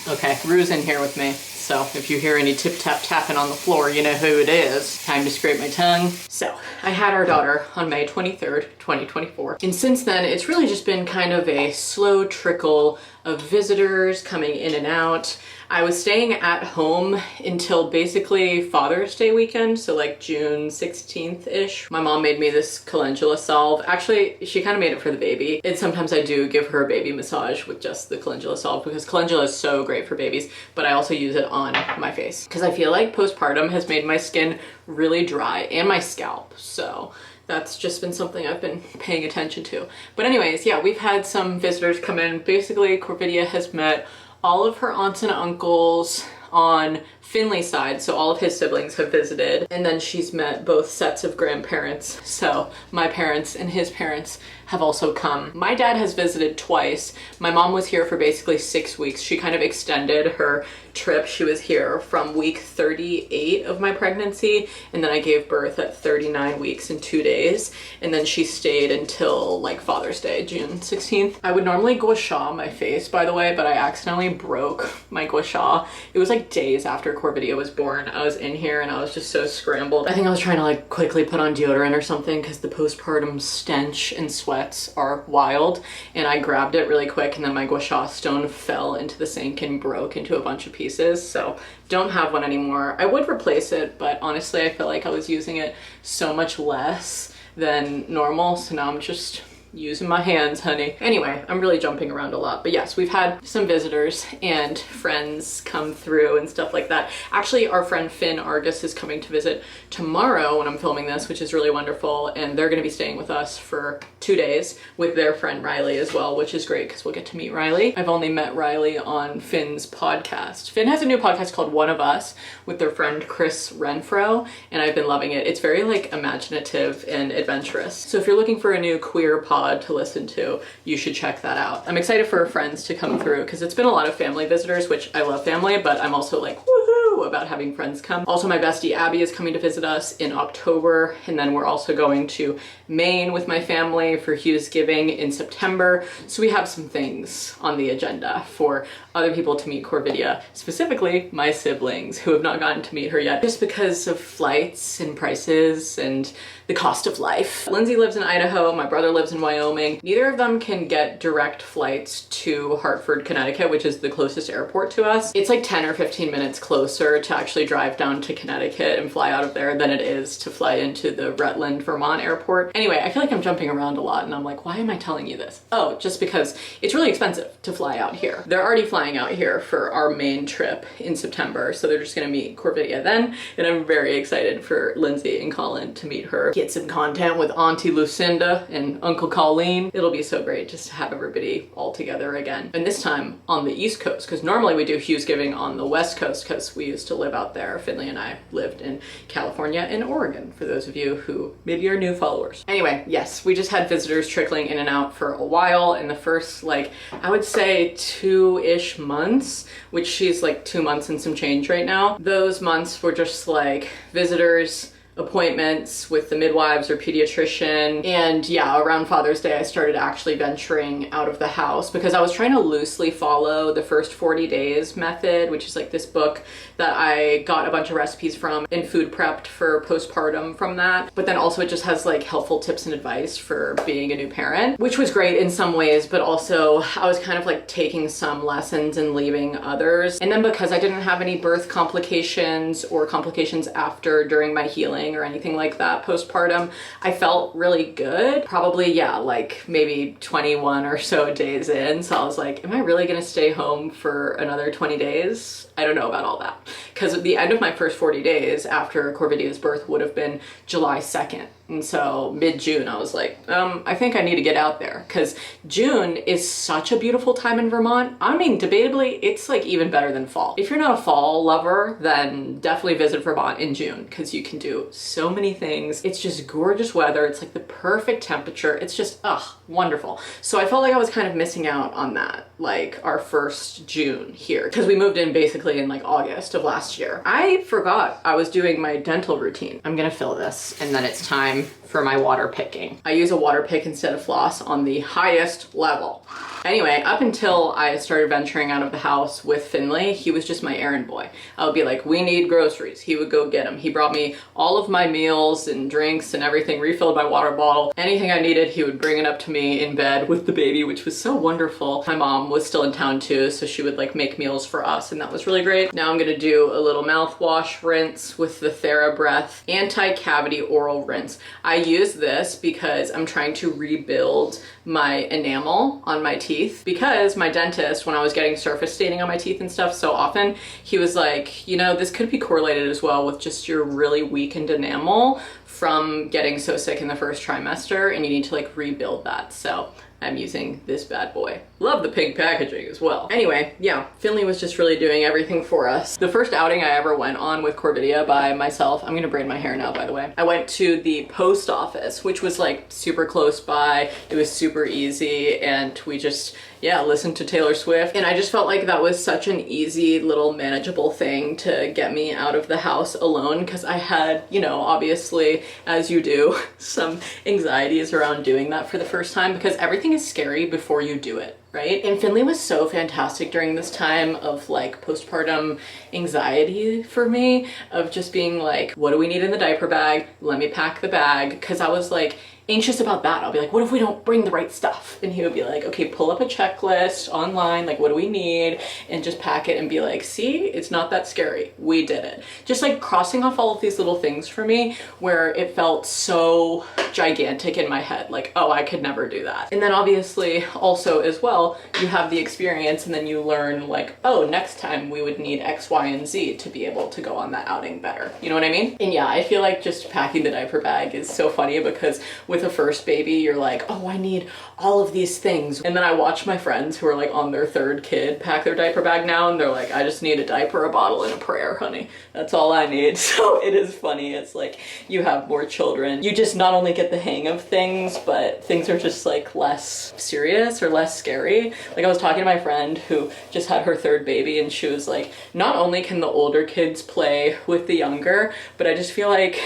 Okay, Rue's in here with me. So if you hear any tip tap tapping on the floor, you know who it is. Time to scrape my tongue. So I had our daughter on May 23rd, 2024. And since then, it's really just been kind of a slow trickle of visitors coming in and out. I was staying at home until basically Father's Day weekend, so like June 16th-ish. My mom made me this calendula salve. Actually, she kind of made it for the baby. And sometimes I do give her a baby massage with just the calendula salve because calendula is so great for babies, but I also use it on my face because I feel like postpartum has made my skin really dry and my scalp. So that's just been something I've been paying attention to. But anyways, yeah, we've had some visitors come in. Basically, Corvidia has met all of her aunts and uncles on Finley's side, so all of his siblings have visited, and then she's met both sets of grandparents, so my parents and his parents have also come. My dad has visited twice. My mom was here for basically 6 weeks. She kind of extended her trip. She was here from week 38 of my pregnancy, and then I gave birth at 39 weeks and 2 days, and then she stayed until like Father's Day, June 16th. I would normally gua sha my face, by the way, but I accidentally broke my gua sha. It was like days after Corvidia was born. I was in here and I was just so scrambled. I think I was trying to like quickly put on deodorant or something because the postpartum stench and sweats are wild, and I grabbed it really quick and then my gua sha stone fell into the sink and broke into a bunch of pieces. So don't have one anymore. I would replace it, but honestly I feel like I was using it so much less than normal, so now I'm just using my hands, honey. Anyway, I'm really jumping around a lot, but yes, we've had some visitors and friends come through and stuff like that. Actually, our friend Finn Argus is coming to visit tomorrow when I'm filming this, which is really wonderful, and they're gonna be staying with us for 2 days with their friend Riley as well, which is great because we'll get to meet Riley. I've only met Riley on Finn's podcast. Finn has a new podcast called One of Us with their friend Chris Renfro, and I've been loving it. It's very like imaginative and adventurous. So if you're looking for a new queer pod to listen to, you should check that out. I'm excited for friends to come through because it's been a lot of family visitors, which I love family, but I'm also like woohoo about having friends come. Also, my bestie Abby is coming to visit us in October, and then we're also going to Maine with my family for Hughes giving in September. So we have some things on the agenda for other people to meet Corvidia, specifically my siblings who have not gotten to meet her yet just because of flights and prices and the cost of life. Lindsay lives in Idaho, my brother lives in Wyoming. Neither of them can get direct flights to Hartford, Connecticut, which is the closest airport to us. It's like 10 or 15 minutes closer to actually drive down to Connecticut and fly out of there than it is to fly into the Rutland, Vermont airport. Anyway, I feel like I'm jumping around a lot and I'm like, why am I telling you this? Oh, just because it's really expensive to fly out here. They're already flying out here for our main trip in September, so they're just gonna meet Corvidia then, and I'm very excited for Lindsay and Colin to meet her, get some content with Auntie Lucinda and Uncle Colleen. It'll be so great just to have everybody all together again. And this time on the East Coast, because normally we do Hughes giving on the West Coast because we used to live out there. Finley and I lived in California and Oregon, for those of you who maybe are new followers. Anyway, yes, we just had visitors trickling in and out for a while. In the first, like, I would say 2-ish months, which she's like 2 months and some change right now. Those months were just like visitors, appointments with the midwives or pediatrician. And yeah, around Father's Day, I started actually venturing out of the house because I was trying to loosely follow the first 40 days method, which is like this book that I got a bunch of recipes from and food prepped for postpartum from that. But then also it just has like helpful tips and advice for being a new parent, which was great in some ways, but also I was kind of like taking some lessons and leaving others. And then because I didn't have any birth complications or complications after during my healing or anything like that postpartum, I felt really good. Probably, yeah, like maybe 21 or so days in. So I was like, am I really gonna stay home for another 20 days? I don't know about all that. Because at the end of my first 40 days after Corvidia's birth would have been July 2nd. And so mid-June, I was like, I think I need to get out there because June is such a beautiful time in Vermont. I mean, debatably, it's like even better than fall. If you're not a fall lover, then definitely visit Vermont in June because you can do so many things. It's just gorgeous weather. It's like the perfect temperature. It's just, wonderful. So I felt like I was kind of missing out on that, like our first June here because we moved in basically in like August of last year. I forgot I was doing my dental routine. I'm gonna fill this and then it's time for my water picking. I use a water pick instead of floss on the highest level. Anyway, up until I started venturing out of the house with Finley, he was just my errand boy. I would be like, we need groceries. He would go get them. He brought me all of my meals and drinks and everything, refilled my water bottle. Anything I needed, he would bring it up to me in bed with the baby, which was so wonderful. My mom was still in town too, so she would like make meals for us and that was really great. Now I'm gonna do a little mouthwash rinse with the TheraBreath Anti-Cavity Oral Rinse. I use this because I'm trying to rebuild my enamel on my teeth because my dentist, when I was getting surface staining on my teeth and stuff so often, he was like, you know, this could be correlated as well with just your really weakened enamel from getting so sick in the first trimester and you need to like rebuild that. So I'm using this bad boy. Love the pink packaging as well. Anyway, yeah, Finley was just really doing everything for us. The first outing I ever went on with Corvidia by myself, I'm gonna braid my hair now, by the way. I went to the post office, which was like super close by. It was super easy and we just, yeah, listened to Taylor Swift. And I just felt like that was such an easy little manageable thing to get me out of the house alone because I had, you know, obviously, as you do, some anxieties around doing that for the first time because everything is scary before you do it. Right? And Finley was so fantastic during this time of like postpartum anxiety for me of just being like, what do we need in the diaper bag? Let me pack the bag. Cause I was like anxious about that. I'll be like, what if we don't bring the right stuff? And he would be like, okay, pull up a checklist online. Like, what do we need? And just pack it and be like, see, it's not that scary. We did it. Just like crossing off all of these little things for me where it felt so gigantic in my head. Like, oh, I could never do that. And then obviously also as well, you have the experience and then you learn like, oh, next time we would need X, Y, and Z to be able to go on that outing better. You know what I mean? And yeah, I feel like just packing the diaper bag is so funny because with a first baby, you're like, oh, I need all of these things. And then I watch my friends who are like on their third kid pack their diaper bag now and they're like, I just need a diaper, a bottle, and a prayer, honey. That's all I need. So it is funny. It's like you have more children. You just not only get the hang of things, but things are just like less serious or less scary. Like I was talking to my friend who just had her third baby and she was like, not only can the older kids play with the younger, but I just feel like,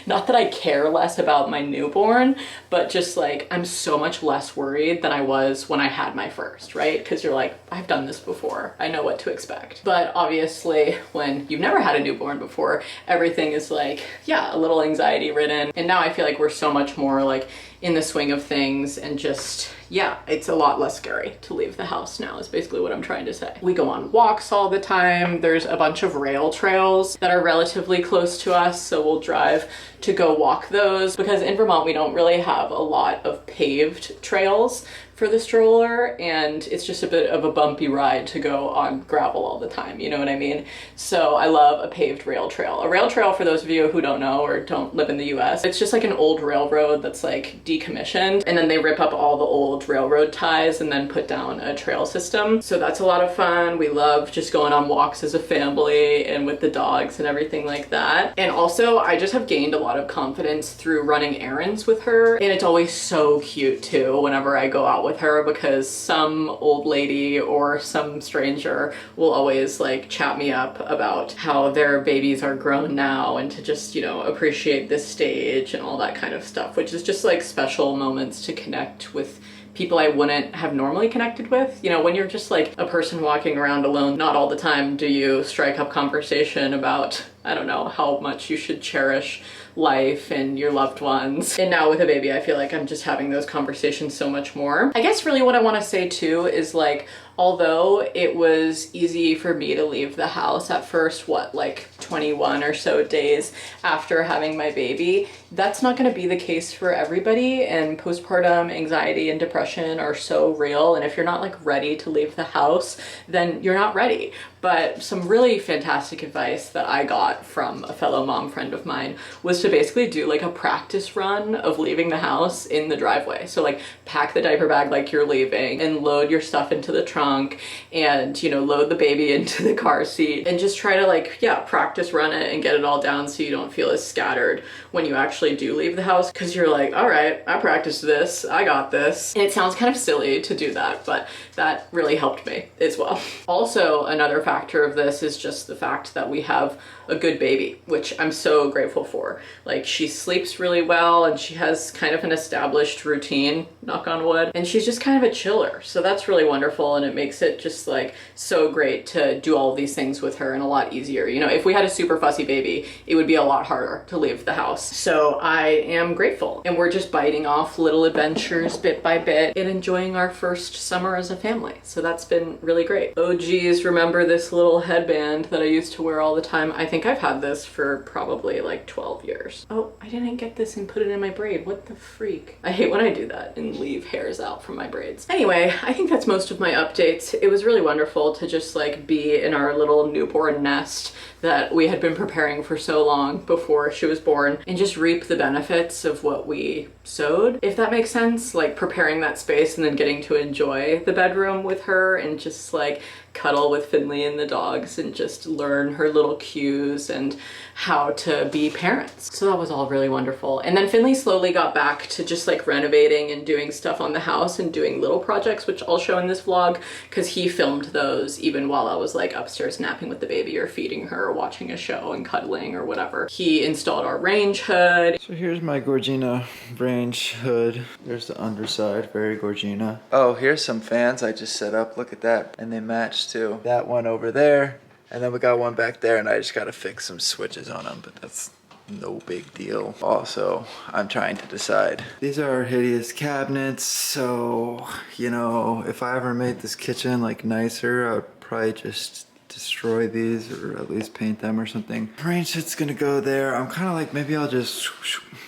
not that I care less about my newborn, but just like I'm so much less worried than I was when I had my first, right? Because you're like, I've done this before. I know what to expect. But obviously when you've never had a newborn before, everything is like, yeah, a little anxiety ridden. And now I feel like we're so much more like in the swing of things and just, yeah, it's a lot less scary to leave the house now is basically what I'm trying to say. We go on walks all the time. There's a bunch of rail trails that are relatively close to us, so we'll drive to go walk those because in Vermont we don't really have a lot of paved trails for the stroller and it's just a bit of a bumpy ride to go on gravel all the time, you know what I mean? So I love a paved rail trail. A rail trail, for those of you who don't know or don't live in the US, it's just like an old railroad that's like decommissioned and then they rip up all the old railroad ties and then put down a trail system. So that's a lot of fun. We love just going on walks as a family and with the dogs and everything like that. And also I just have gained a lot of confidence through running errands with her and it's always so cute too whenever I go out with with her because some old lady or some stranger will always like chat me up about how their babies are grown now and to just, you know, appreciate this stage and all that kind of stuff, which is just like special moments to connect with people I wouldn't have normally connected with. You know, when you're just like a person walking around alone, not all the time do you strike up conversation about, I don't know, how much you should cherish life and your loved ones. And now with a baby, I feel like I'm just having those conversations so much more. I guess really what I want to say too is like, although it was easy for me to leave the house at first, what, like 21 or so days after having my baby, that's not going to be the case for everybody. And postpartum anxiety and depression are so real. And if you're not like ready to leave the house, then you're not ready. But some really fantastic advice that I got from a fellow mom friend of mine was to basically do like a practice run of leaving the house in the driveway. So like pack the diaper bag like you're leaving and load your stuff into the trunk and, you know, load the baby into the car seat and just try to like, yeah, practice run it and get it all down so you don't feel as scattered when you actually do leave the house, because you're like, all right, I practiced this, I got this. And it sounds kind of silly to do that, but that really helped me as well. Also, another factor of this is just the fact that we have a good baby, which I'm so grateful for. Like, she sleeps really well and she has kind of an established routine, knock on wood, and she's just kind of a chiller. So that's really wonderful, and it makes it just like so great to do all of these things with her and a lot easier. You know, if we had a super fussy baby, it would be a lot harder to leave the house. So I am grateful, and we're just biting off little adventures bit by bit and enjoying our first summer as a family. So that's been really great. Oh geez, remember this little headband that I used to wear all the time? I think I've had this for probably like 12 years. Oh, I didn't get this and put it in my braid. What the freak? I hate when I do that and leave hairs out from my braids. Anyway, I think that's most of my updates. It was really wonderful to just like be in our little newborn nest that we had been preparing for so long before she was born and just reap the benefits of what we sowed, if that makes sense. Like preparing that space and then getting to enjoy the bedroom with her and just like cuddle with Finley and the dogs and just learn her little cues and how to be parents. So that was all really wonderful. And then Finley slowly got back to just like renovating and doing stuff on the house and doing little projects, which I'll show in this vlog, because he filmed those even while I was like upstairs napping with the baby or feeding her or watching a show and cuddling or whatever. He installed our range hood. So here's my Gorgina range hood. There's the underside, very Gorgina. Oh, here's some fans I just set up. Look at that. And they match too. That one over there. And then we got one back there, and I just gotta fix some switches on them, but that's no big deal. Also, I'm trying to decide. These are our hideous cabinets, so, you know, if I ever made this kitchen like nicer, I would probably just destroy these or at least paint them or something. Range hood's gonna go there. I'm kind of like, maybe I'll just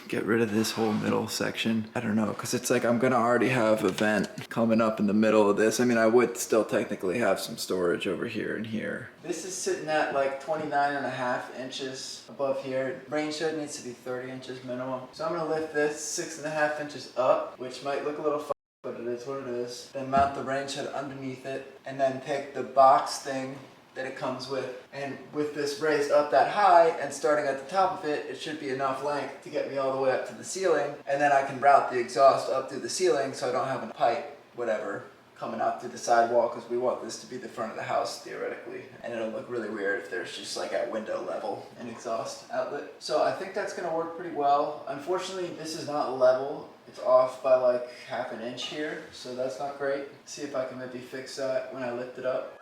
get rid of this whole middle section. I don't know, because it's like I'm gonna already have a vent coming up in the middle of this. I mean, I would still technically have some storage over here and here. This is sitting at like 29.5 inches above here. Range hood needs to be 30 inches minimum. So I'm gonna lift this 6.5 inches up, which might look a little fun, but it is what it is. Then mount the range hood underneath it, and then take the box thing that it comes with, and with this raised up that high and starting at the top of it, it should be enough length to get me all the way up to the ceiling, and then I can route the exhaust up through the ceiling so I don't have a pipe, whatever, coming out through the sidewall, because we want this to be the front of the house theoretically, and it'll look really weird if there's just like at window level an exhaust outlet. So I think that's going to work pretty well. Unfortunately, this is not level. It's off by like half an inch here, so that's not great. See if I can maybe fix that when I lift it up.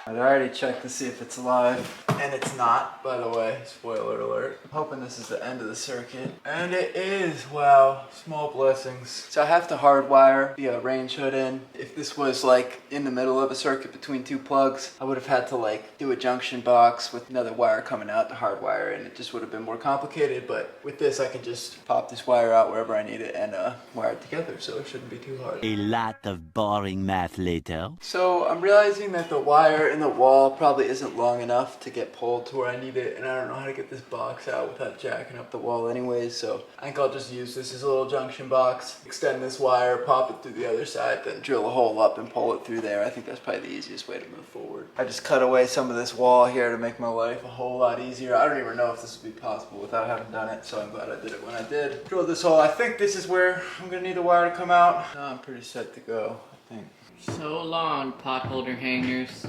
I already checked to see if it's alive, and it's not, by the way, spoiler alert. I'm hoping this is the end of the circuit, and it is. Wow, small blessings. So I have to hardwire the range hood in. If this was like in the middle of a circuit between two plugs, I would have had to like do a junction box with another wire coming out to hardwire, and it just would have been more complicated. But with this, I can just pop this wire out wherever I need it and wire it together, so it shouldn't be too hard. A lot of boring math later. So I'm realizing that the wire in the wall probably isn't long enough to get pulled to where I need it, and I don't know how to get this box out without jacking up the wall anyways, so I think I'll just use this as a little junction box, extend this wire, pop it through the other side, then drill a hole up and pull it through there. I think that's probably the easiest way to move forward. I just cut away some of this wall here to make my life a whole lot easier. I don't even know if this would be possible without having done it, so I'm glad I did it when I did. Drilled this hole. I think this is where I'm gonna need the wire to come out. Now I'm pretty set to go, I think. So long, pot holder hangers.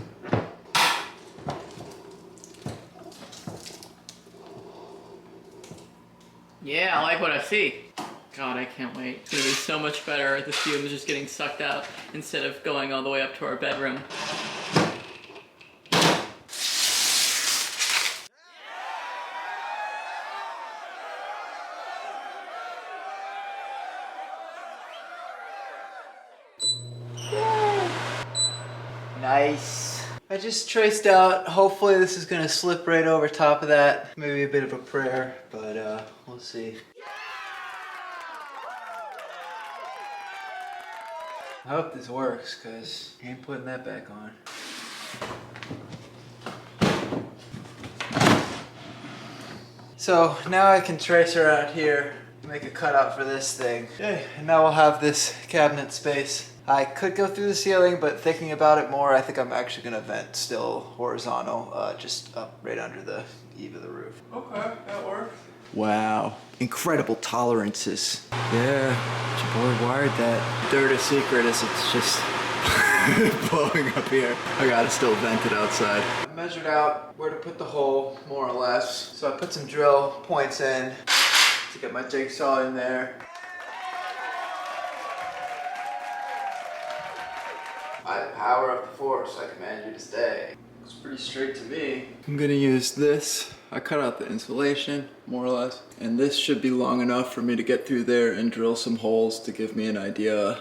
Yeah, I like what I see. God, I can't wait. It's gonna be so much better. The fumes just getting sucked out instead of going all the way up to our bedroom. Nice. I just traced out. Hopefully this is gonna slip right over top of that. Maybe a bit of a prayer, but we'll see. I hope this works, cause I ain't putting that back on. So now I can trace around here, make a cutout for this thing. Okay, and now we'll have this cabinet space. I could go through the ceiling, but thinking about it more, I think I'm actually gonna vent still horizontal, just up right under the eave of the roof. Okay, that works. Wow, incredible tolerances. Yeah, your boy wired that. Dirty secret is it's just blowing up here. I gotta still vent it outside. I measured out where to put the hole, more or less. So I put some drill points in to get my jigsaw in there. By the power of the force, I command you to stay. Looks pretty straight to me. I'm gonna use this. I cut out the insulation, more or less. And this should be long enough for me to get through there and drill some holes to give me an idea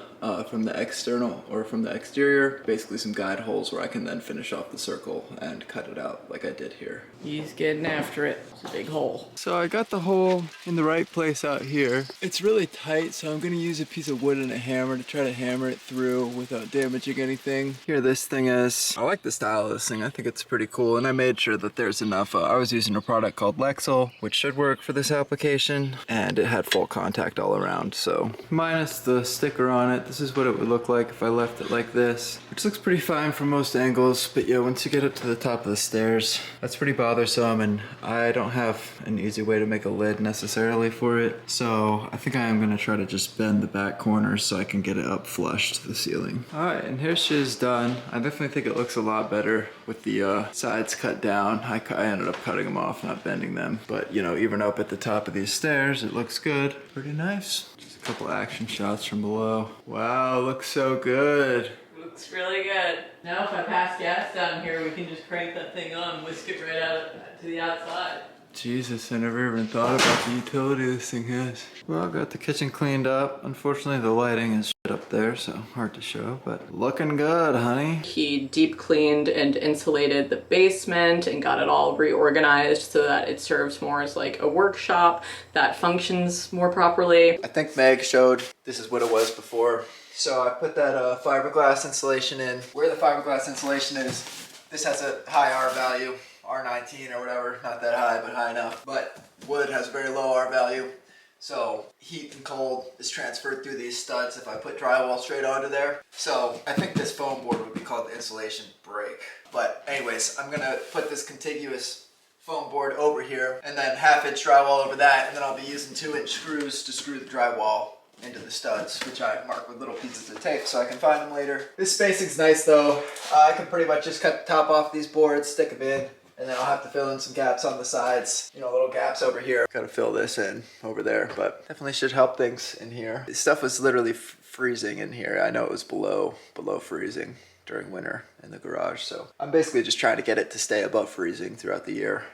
from the external or from the exterior. Basically some guide holes where I can then finish off the circle and cut it out like I did here. He's getting after it. It's a big hole. So I got the hole in the right place out here. It's really tight, so I'm gonna use a piece of wood and a hammer to try to hammer it through without damaging anything. Here this thing is. I like the style of this thing. I think it's pretty cool, and I made sure that there's enough. I was using a product called Lexel, which should work for this application, and it had full contact all around, so. Minus the sticker on it, this is what it would look like if I left it like this, which looks pretty fine from most angles, but yeah, once you get up to the top of the stairs, that's pretty bothersome, and I don't have an easy way to make a lid necessarily for it, so I think I am gonna try to just bend the back corners so I can get it up flush to the ceiling. All right, and here she is done. I definitely think it looks a lot better with the sides cut down. I ended up cutting them off, not bending them, but you know, even up at the top of these stairs, it looks good. Pretty nice. Just a couple action shots from below. Wow, looks so good. Looks really good. Now if I pass gas down here, we can just crank that thing on, whisk it right out to the outside. Jesus, I never even thought about the utility this thing has. Well, got the kitchen cleaned up. Unfortunately, the lighting is shit up there, so hard to show, but looking good, honey. He deep cleaned and insulated the basement and got it all reorganized so that it serves more as like a workshop that functions more properly. I think Meg showed this is what it was before. So I put that fiberglass insulation in. Where the fiberglass insulation is, this has a high R value. R19 or whatever, not that high, but high enough. But wood has a very low R value, so heat and cold is transferred through these studs if I put drywall straight onto there. So I think this foam board would be called the insulation break. But anyways, I'm gonna put this contiguous foam board over here and then 1/2-inch drywall over that, and then I'll be using 2-inch screws to screw the drywall into the studs, which I mark with little pieces of tape so I can find them later. This spacing's nice though. I can pretty much just cut the top off these boards, stick them in, and then I'll have to fill in some gaps on the sides. You know, little gaps over here. Gotta fill this in over there, but definitely should help things in here. This stuff was literally freezing in here. I know it was below freezing during winter in the garage, so I'm basically just trying to get it to stay above freezing throughout the year.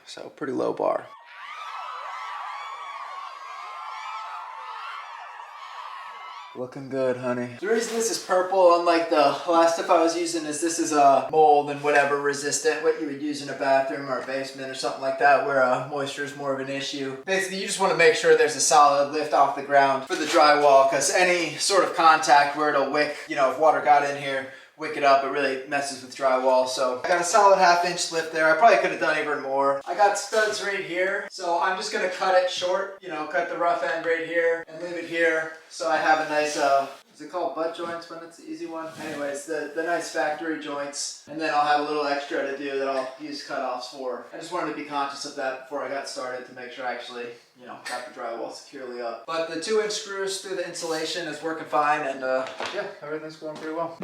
So pretty low bar. Looking good, honey. The reason this is purple, unlike the last stuff I was using, is this is a mold and whatever resistant, what you would use in a bathroom or a basement or something like that, where moisture is more of an issue. Basically, you just want to make sure there's a solid lift off the ground for the drywall, because any sort of contact where it'll wick, you know, if water got in here, wick it up. It really messes with drywall. So I got a solid 1/2 inch lip there. I probably could have done even more. I got studs right here. So I'm just gonna cut it short, you know, cut the rough end right here and leave it here. So I have a nice, is it called butt joints when it's the easy one? Anyways, the nice factory joints. And then I'll have a little extra to do that I'll use cutoffs for. I just wanted to be conscious of that before I got started to make sure I actually, you know, got the drywall securely up. But the 2-inch screws through the insulation is working fine, and yeah, everything's going pretty well.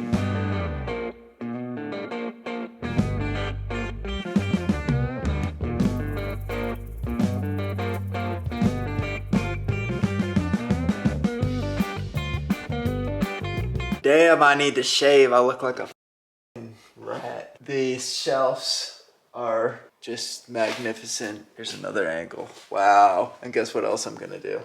Damn, I need to shave. I look like a f***ing rat. These shelves are just magnificent. Here's another angle. Wow. And guess what else I'm gonna do?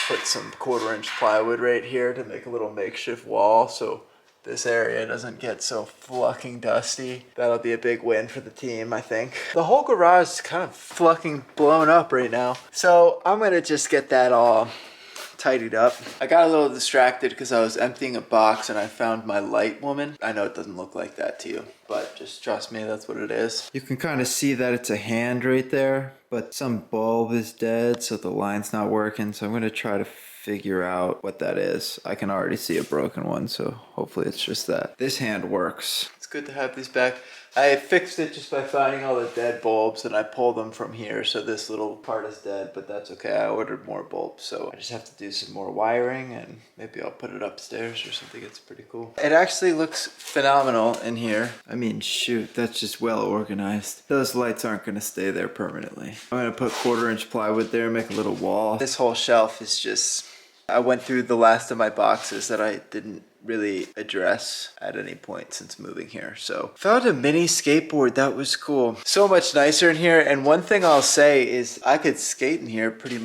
Put some 1/4 inch plywood right here to make a little makeshift wall so this area doesn't get so fucking dusty. That'll be a big win for the team, I think. The whole garage is kind of fucking blown up right now. So I'm gonna just get that all tidied up. I got a little distracted because I was emptying a box and I found my light woman. I know it doesn't look like that to you, but just trust me, that's what it is. You can kind of see that it's a hand right there, but some bulb is dead, so the line's not working. So I'm gonna try to figure out what that is. I can already see a broken one, so hopefully it's just that. This hand works. It's good to have these back. I fixed it just by finding all the dead bulbs and I pulled them from here, so this little part is dead, but that's okay. I ordered more bulbs, so I just have to do some more wiring and maybe I'll put it upstairs or something. It's pretty cool. It actually looks phenomenal in here. I mean, shoot, that's just well organized. Those lights aren't gonna stay there permanently. I'm gonna put 1/4 inch plywood there, make a little wall. This whole shelf is just, I went through the last of my boxes that I didn't really address at any point since moving here. So found a mini skateboard. That was cool. So much nicer in here. And one thing I'll say is I could skate in here pretty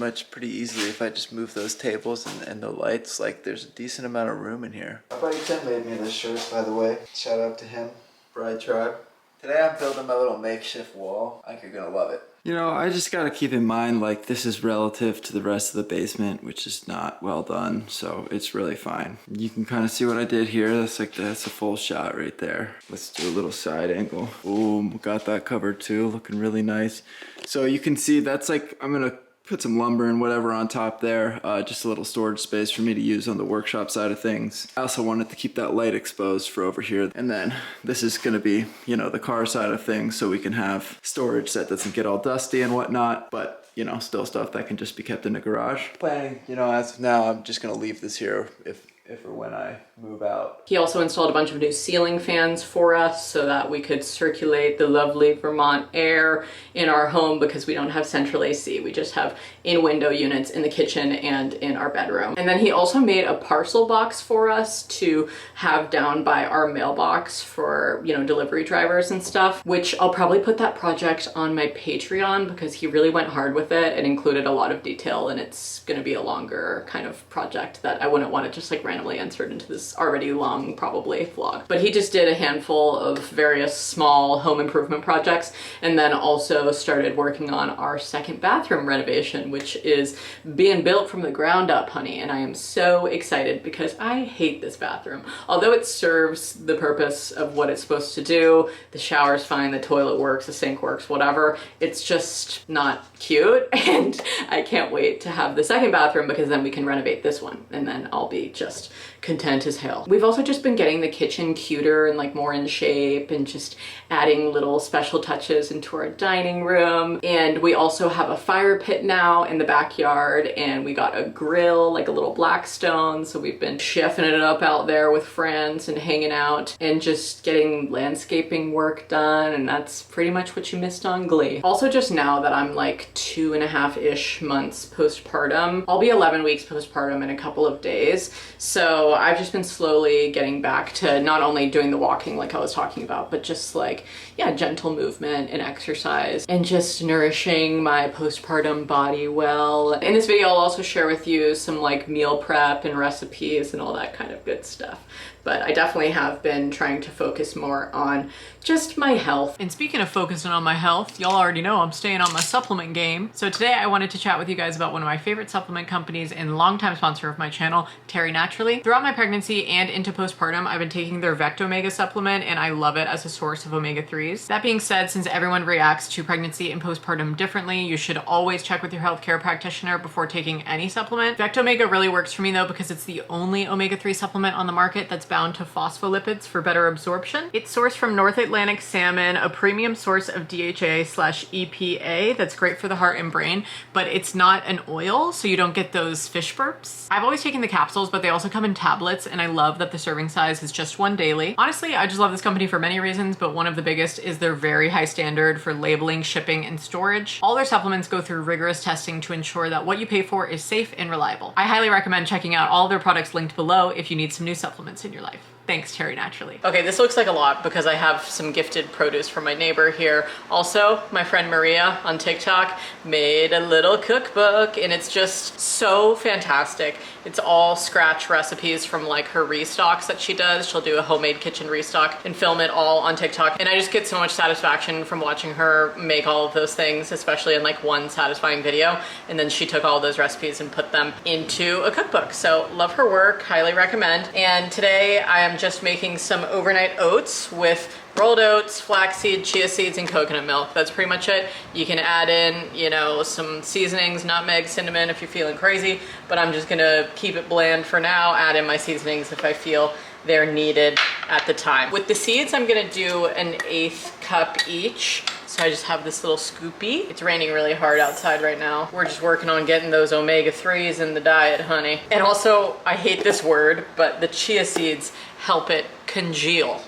easily if I just move those tables and the lights. Like there's a decent amount of room in here. My buddy Tim made me this shirt, by the way. Shout out to him. Bride Tribe. Today I'm building my little makeshift wall. I think you're gonna love it. You know, I just gotta keep in mind, like, this is relative to the rest of the basement, which is not well done, so it's really fine. You can kind of see what I did here. That's a full shot right there. Let's do a little side angle. Boom, got that covered too, looking really nice. So you can see that's like, I'm gonna put some lumber and whatever on top there, just a little storage space for me to use on the workshop side of things. I also wanted to keep that light exposed for over here. And then this is gonna be, you know, the car side of things, so we can have storage that doesn't get all dusty and whatnot, but you know, still stuff that can just be kept in the garage. Planning, you know, as of now, I'm just gonna leave this here if or when I move out. He also installed a bunch of new ceiling fans for us so that we could circulate the lovely Vermont air in our home because we don't have central AC. We just have in-window units in the kitchen and in our bedroom. And then he also made a parcel box for us to have down by our mailbox for, you know, delivery drivers and stuff, which I'll probably put that project on my Patreon because he really went hard with it. It included a lot of detail and it's gonna be a longer kind of project that I wouldn't want to just like randomly insert into this already long probably vlog. But he just did a handful of various small home improvement projects and then also started working on our second bathroom renovation, which is being built from the ground up, honey. And I am so excited because I hate this bathroom. Although it serves the purpose of what it's supposed to do, the shower's fine, the toilet works, the sink works, whatever, it's just not cute. And I can't wait to have the second bathroom because then we can renovate this one and then I'll be just content as hell. We've also just been getting the kitchen cuter and like more in shape and just adding little special touches into our dining room. And we also have a fire pit now in the backyard and we got a grill, like a little Blackstone. So we've been chefing it up out there with friends and hanging out and just getting landscaping work done. And that's pretty much what you missed on Glee. Also just now that I'm like 2.5-ish months postpartum, I'll be 11 weeks postpartum in a couple of days. So I've just been slowly getting back to not only doing the walking like I was talking about, but just like, yeah, gentle movement and exercise and just nourishing my postpartum body well. In this video, I'll also share with you some like meal prep and recipes and all that kind of good stuff. But I definitely have been trying to focus more on just my health. And speaking of focusing on my health, y'all already know I'm staying on my supplement game. So today I wanted to chat with you guys about one of my favorite supplement companies and longtime sponsor of my channel, Terry Naturally. Throughout Throughout my pregnancy and into postpartum, I've been taking their Omega supplement, and I love it as a source of omega-3s. That being said, since everyone reacts to pregnancy and postpartum differently, you should always check with your healthcare practitioner before taking any supplement. Omega really works for me though because it's the only omega-3 supplement on the market that's bound to phospholipids for better absorption. It's sourced from North Atlantic salmon, a premium source of DHA/EPA that's great for the heart and brain, but it's not an oil, so you don't get those fish burps. I've always taken the capsules, but they also come in tablets, and I love that the serving size is just one daily. Honestly, I just love this company for many reasons, but one of the biggest is their very high standard for labeling, shipping, and storage. All their supplements go through rigorous testing to ensure that what you pay for is safe and reliable. I highly recommend checking out all of their products linked below if you need some new supplements in your life. Thanks, Terry Naturally. Okay, this looks like a lot because I have some gifted produce from my neighbor here. Also, my friend Maria on TikTok made a little cookbook, and it's just so fantastic. It's all scratch recipes from like her restocks that she does. She'll do a homemade kitchen restock and film it all on TikTok. And I just get so much satisfaction from watching her make all of those things, especially in like one satisfying video. And then she took all those recipes and put them into a cookbook. So love her work, highly recommend. And today I am just making some overnight oats with rolled oats, flaxseed, chia seeds, and coconut milk. That's pretty much it. You can add in, you know, some seasonings, nutmeg, cinnamon if you're feeling crazy, but I'm just gonna keep it bland for now, add in my seasonings if I feel they're needed at the time. With the seeds, I'm gonna do an 1/8 cup each. So I just have this little scoopy. It's raining really hard outside right now. We're just working on getting those omega-3s in the diet, honey. And also, I hate this word, but the chia seeds help it congeal.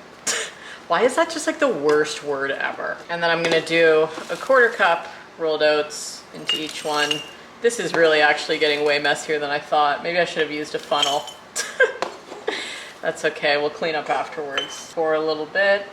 Why is that just like the worst word ever? And then I'm gonna do a 1/4 cup rolled oats into each one. This is really actually getting way messier than I thought. Maybe I should have used a funnel. That's okay, we'll clean up afterwards. Pour a little bit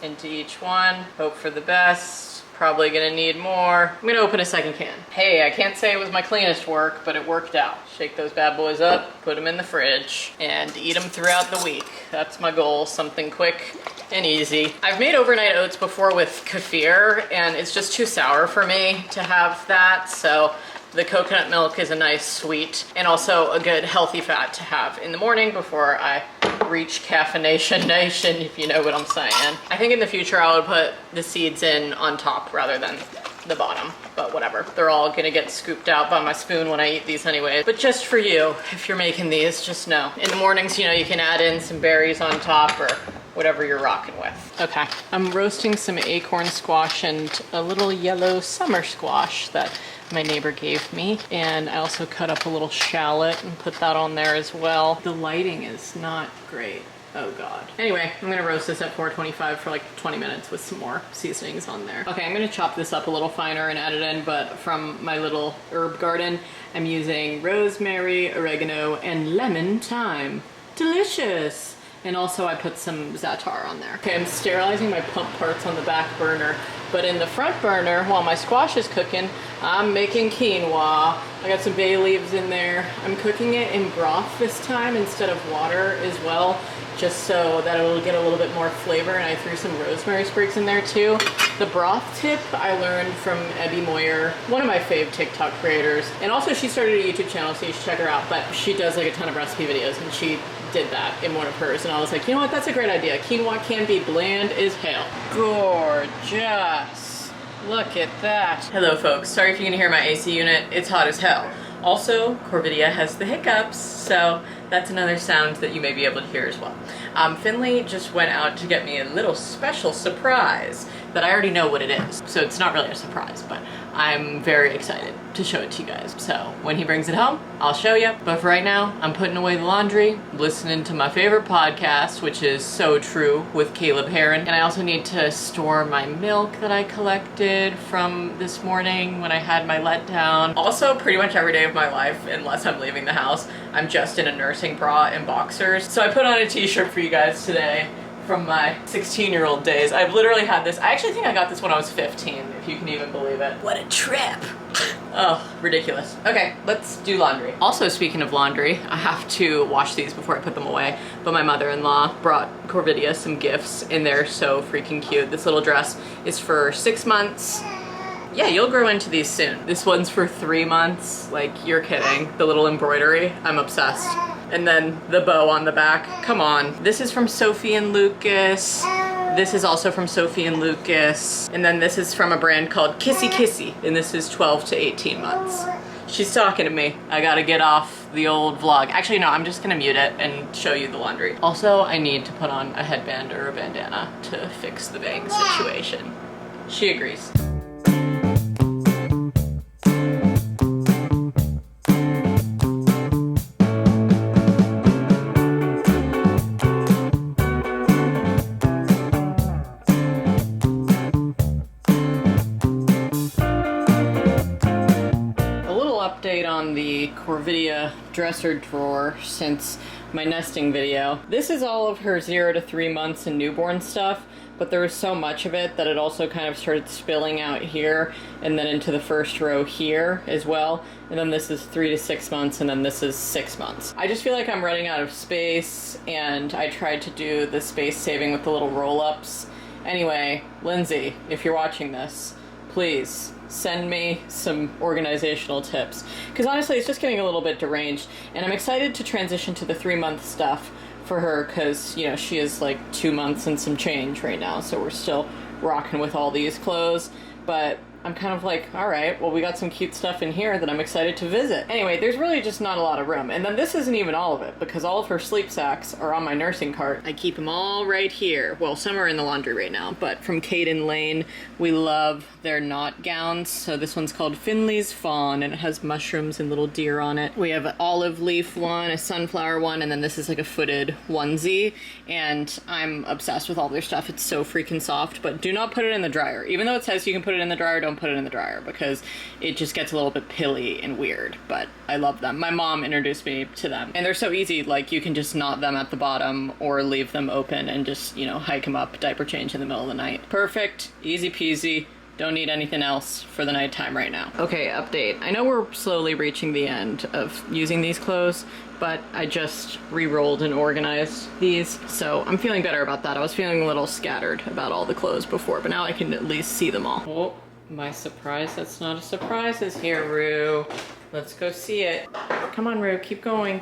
into each one, hope for the best. Probably gonna need more. I'm gonna open a second can. Hey, I can't say it was my cleanest work, but it worked out. Shake those bad boys up, put them in the fridge, and eat them throughout the week. That's my goal, something quick and easy. I've made overnight oats before with kefir, and it's just too sour for me to have that, so the coconut milk is a nice sweet and also a good healthy fat to have in the morning before I reach caffeination nation, if you know what I'm saying. I think in the future I would put the seeds in on top rather than the bottom, but whatever. They're all gonna get scooped out by my spoon when I eat these anyway. But just for you, if you're making these, just know. In the mornings, you know, you can add in some berries on top or whatever you're rocking with. Okay, I'm roasting some acorn squash and a little yellow summer squash that my neighbor gave me. And I also cut up a little shallot and put that on there as well. The lighting is not great. Oh God. Anyway, I'm gonna roast this at 425 for like 20 minutes with some more seasonings on there. Okay, I'm gonna chop this up a little finer and add it in, but from my little herb garden, I'm using rosemary, oregano, and lemon thyme. Delicious! And also I put some za'atar on there. Okay, I'm sterilizing my pump parts on the back burner, but in the front burner, while my squash is cooking, I'm making quinoa. I got some bay leaves in there. I'm cooking it in broth this time instead of water as well, just so that it'll get a little bit more flavor, and I threw some rosemary sprigs in there too. The broth tip I learned from Ebby Moyer, one of my fave TikTok creators, and also she started a YouTube channel, so you should check her out, but she does like a ton of recipe videos, and she did that in one of hers, and I was like, you know what, that's a great idea. Quinoa can be bland as hell. Gorgeous. Look at that. Hello folks, sorry if you can hear my AC unit, it's hot as hell. Also, Corvidia has the hiccups, so that's another sound that you may be able to hear as well. Finley just went out to get me a little special surprise that I already know what it is, so it's not really a surprise, but I'm very excited to show it to you guys. So when he brings it home, I'll show you. But for right now, I'm putting away the laundry, listening to my favorite podcast, which is So True with Caleb Heron. And I also need to store my milk that I collected from this morning when I had my letdown. Also, pretty much every day of my life, unless I'm leaving the house, I'm just in a nursing bra and boxers. So I put on a t-shirt for you guys today from my 16-year-old days. I've literally had this, I actually think I got this when I was 15, if you can even believe it. What a trip. Oh, ridiculous. Okay, let's do laundry. Also, speaking of laundry, I have to wash these before I put them away, but my mother-in-law brought Corvidia some gifts, and they're so freaking cute. This little dress is for 6 months. Yeah, you'll grow into these soon. This one's for 3 months. Like, you're kidding. The little embroidery, I'm obsessed. and then the bow on the back. Come on. This is from Sophie and Lucas. This is also from Sophie and Lucas. And then this is from a brand called Kissy Kissy, and this is 12 to 18 months. She's talking to me. I gotta get off the old vlog. Actually, no, I'm just gonna mute it and show you the laundry. Also, I need to put on a headband or a bandana to fix the bang situation. She agrees. On the Corvidia dresser drawer since my nesting video. This is all of her 0 to 3 months and newborn stuff, but there was so much of it that it also kind of started spilling out here and then into the first row here as well. And then this is 3 to 6 months, and then this is 6 months. I just feel like I'm running out of space, and I tried to do the space saving with the little roll-ups. Anyway, Lindsay, if you're watching this, please send me some organizational tips, because honestly it's just getting a little bit deranged, and I'm excited to transition to the 3-month stuff for her, because you know she is like 2 months and some change right now, so we're still rocking with all these clothes. But I'm kind of like, all right, well, we got some cute stuff in here that I'm excited to visit. Anyway, there's really just not a lot of room. And then this isn't even all of it, because all of her sleep sacks are on my nursing cart. I keep them all right here. Well, some are in the laundry right now, but from Kate and Lane, we love their knot gowns. So this one's called Finley's Fawn, and it has mushrooms and little deer on it. We have an olive leaf one, a sunflower one, and then this is like a footed onesie. And I'm obsessed with all their stuff. It's so freaking soft, but do not put it in the dryer. Even though it says you can put it in the dryer, don't put it in the dryer, because it just gets a little bit pilly and weird. But I love them. My mom introduced me to them, and they're so easy. Like, you can just knot them at the bottom or leave them open and just, you know, hike them up, diaper change in the middle of the night. Perfect, easy peasy. Don't need anything else for the nighttime right now. Okay, update. I know we're slowly reaching the end of using these clothes, but I just re-rolled and organized these, so I'm feeling better about that. I was feeling a little scattered about all the clothes before, but now I can at least see them all. Oh, my surprise that's not a surprise is here, Rue. Let's go see it. Come on, Rue, keep going.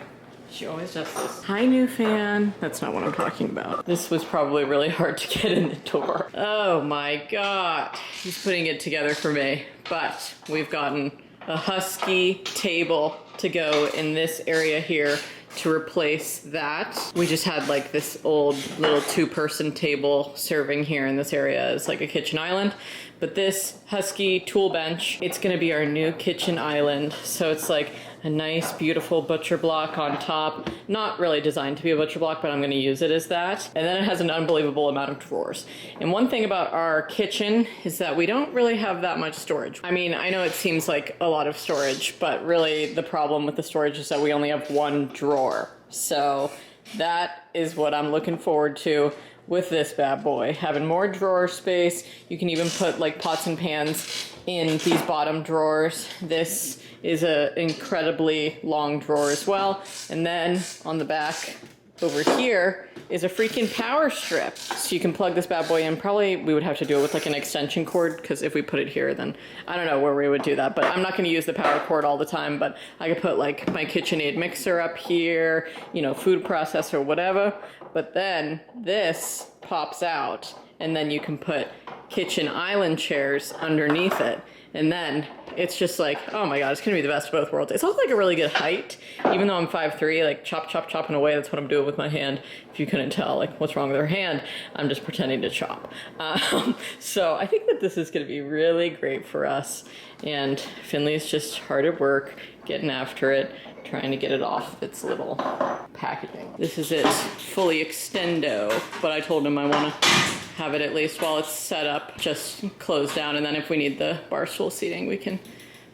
She always does this. Hi, new fan. That's not what I'm talking about. This was probably really hard to get in the door. Oh my God. He's putting it together for me. But we've gotten a husky table to go in this area here to replace that. We just had like this old little 2-person table serving here in this area as like a kitchen island. But this husky tool bench, it's gonna be our new kitchen island. So it's like a nice, beautiful butcher block on top. Not really designed to be a butcher block, but I'm gonna use it as that. And then it has an unbelievable amount of drawers. And one thing about our kitchen is that we don't really have that much storage. I mean, I know it seems like a lot of storage, but really the problem with the storage is that we only have 1 drawer. So that is what I'm looking forward to with this bad boy. Having more drawer space. You can even put like pots and pans in these bottom drawers. This is an incredibly long drawer as well. And then on the back over here is a freaking power strip. So you can plug this bad boy in. Probably we would have to do it with like an extension cord, because if we put it here, then I don't know where we would do that. But I'm not gonna use the power cord all the time, but I could put like my KitchenAid mixer up here, you know, food processor, whatever. But then this pops out, and then you can put kitchen island chairs underneath it. And then it's just like, oh my God, it's gonna be the best of both worlds. It's also like a really good height, even though I'm 5'3", like chopping away. That's what I'm doing with my hand. If you couldn't tell, like, what's wrong with her hand, I'm just pretending to chop. So I think that this is gonna be really great for us. And Finley's just hard at work, getting after it, trying to get it off its little packaging. This is its fully extendo, but I told him I wanna have it at least while it's set up, just closed down, and then if we need the bar stool seating, we can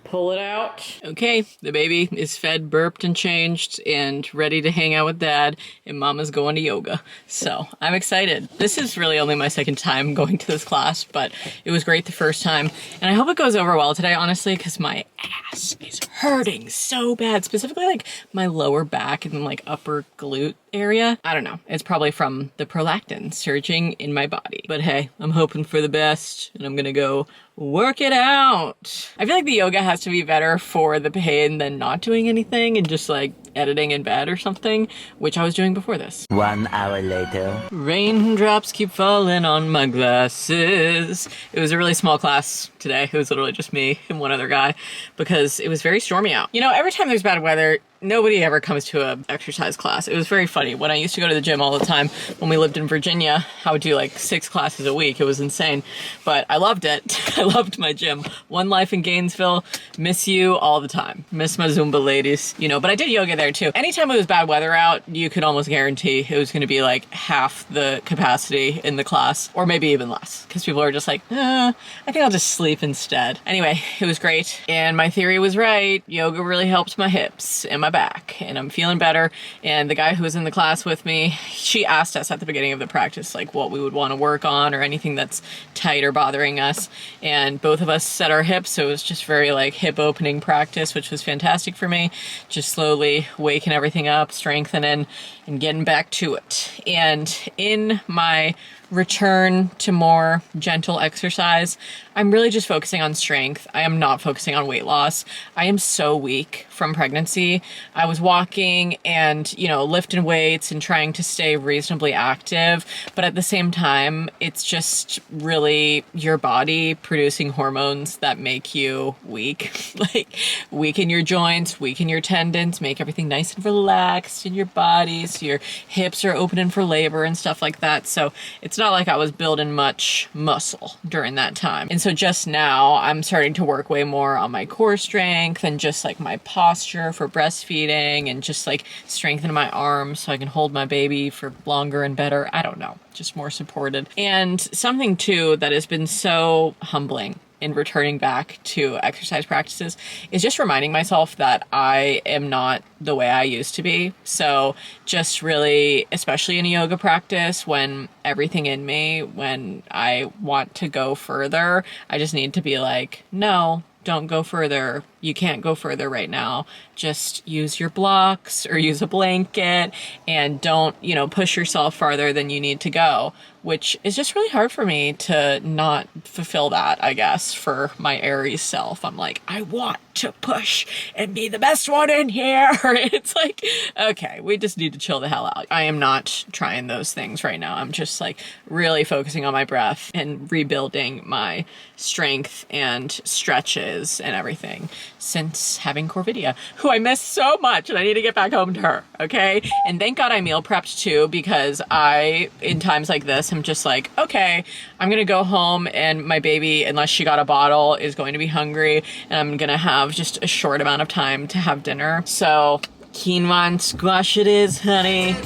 pull it out. Okay, the baby is fed, burped, and changed, and ready to hang out with Dad, and Mama's going to yoga. So I'm excited. This is really only my second time going to this class, but it was great the first time, and I hope it goes over well today, honestly, because my ass is hurting so bad, specifically like my lower back and like upper glute area. I don't know. It's probably from the prolactin surging in my body. But hey, I'm hoping for the best and I'm gonna go work it out. I feel like the yoga has to be better for the pain than not doing anything and just like editing in bed or something, which I was doing before this. 1 hour later. Raindrops keep falling on my glasses. It was a really small class today. It was literally just me and one other guy because it was very stormy out. You know, every time there's bad weather, nobody ever comes to a exercise class. It was very funny. When I used to go to the gym all the time when we lived in Virginia, I would do like 6 classes a week. It was insane, but I loved it. I loved my gym. One Life in Gainesville, miss you all the time. Miss my Zumba ladies, you know, but I did yoga there too. Anytime it was bad weather out, you could almost guarantee it was gonna be like half the capacity in the class, or maybe even less, because people are just like, I think I'll just sleep instead. Anyway, it was great, and my theory was right. Yoga really helped my hips and my back, and I'm feeling better. And the guy who was in the class with me, she asked us at the beginning of the practice like what we would want to work on or anything that's tight or bothering us, and both of us set our hips, so it was just very like hip opening practice, which was fantastic for me. Just slowly waking everything up, strengthening, and getting back to it. And in my return to more gentle exercise, I'm really just focusing on strength. I am not focusing on weight loss. I am so weak from pregnancy. I was walking and, you know, lifting weights and trying to stay reasonably active, but at the same time, it's just really your body producing hormones that make you weak. Like weaken your joints, weaken your tendons, make everything nice and relaxed in your body, so your hips are opening for labor and stuff like that. So it's not like I was building much muscle during that time. And so just now I'm starting to work way more on my core strength and just like my posture for breastfeeding and just like strengthening my arms so I can hold my baby for longer and better. I don't know, just more supported. And something too that has been so humbling in returning back to exercise practices is just reminding myself that I am not the way I used to be. So just really, especially in a yoga practice, when everything in me, when I want to go further, I just need to be like, no, don't go further. You can't go further right now. Just use your blocks or use a blanket and don't, you know, push yourself farther than you need to go, which is just really hard for me to not fulfill that, I guess, for my Aries self. I'm like, I want to push and be the best one in here. It's like, okay, we just need to chill the hell out. I am not trying those things right now. I'm just like really focusing on my breath and rebuilding my strength and stretches and everything since having Corvidia, who I miss so much and I need to get back home to her, okay? And thank God I meal prepped too, because I, in times like this, I'm just like, okay, I'm gonna go home and my baby, unless she got a bottle, is going to be hungry and I'm gonna have just a short amount of time to have dinner. So quinoa and squash it is, honey.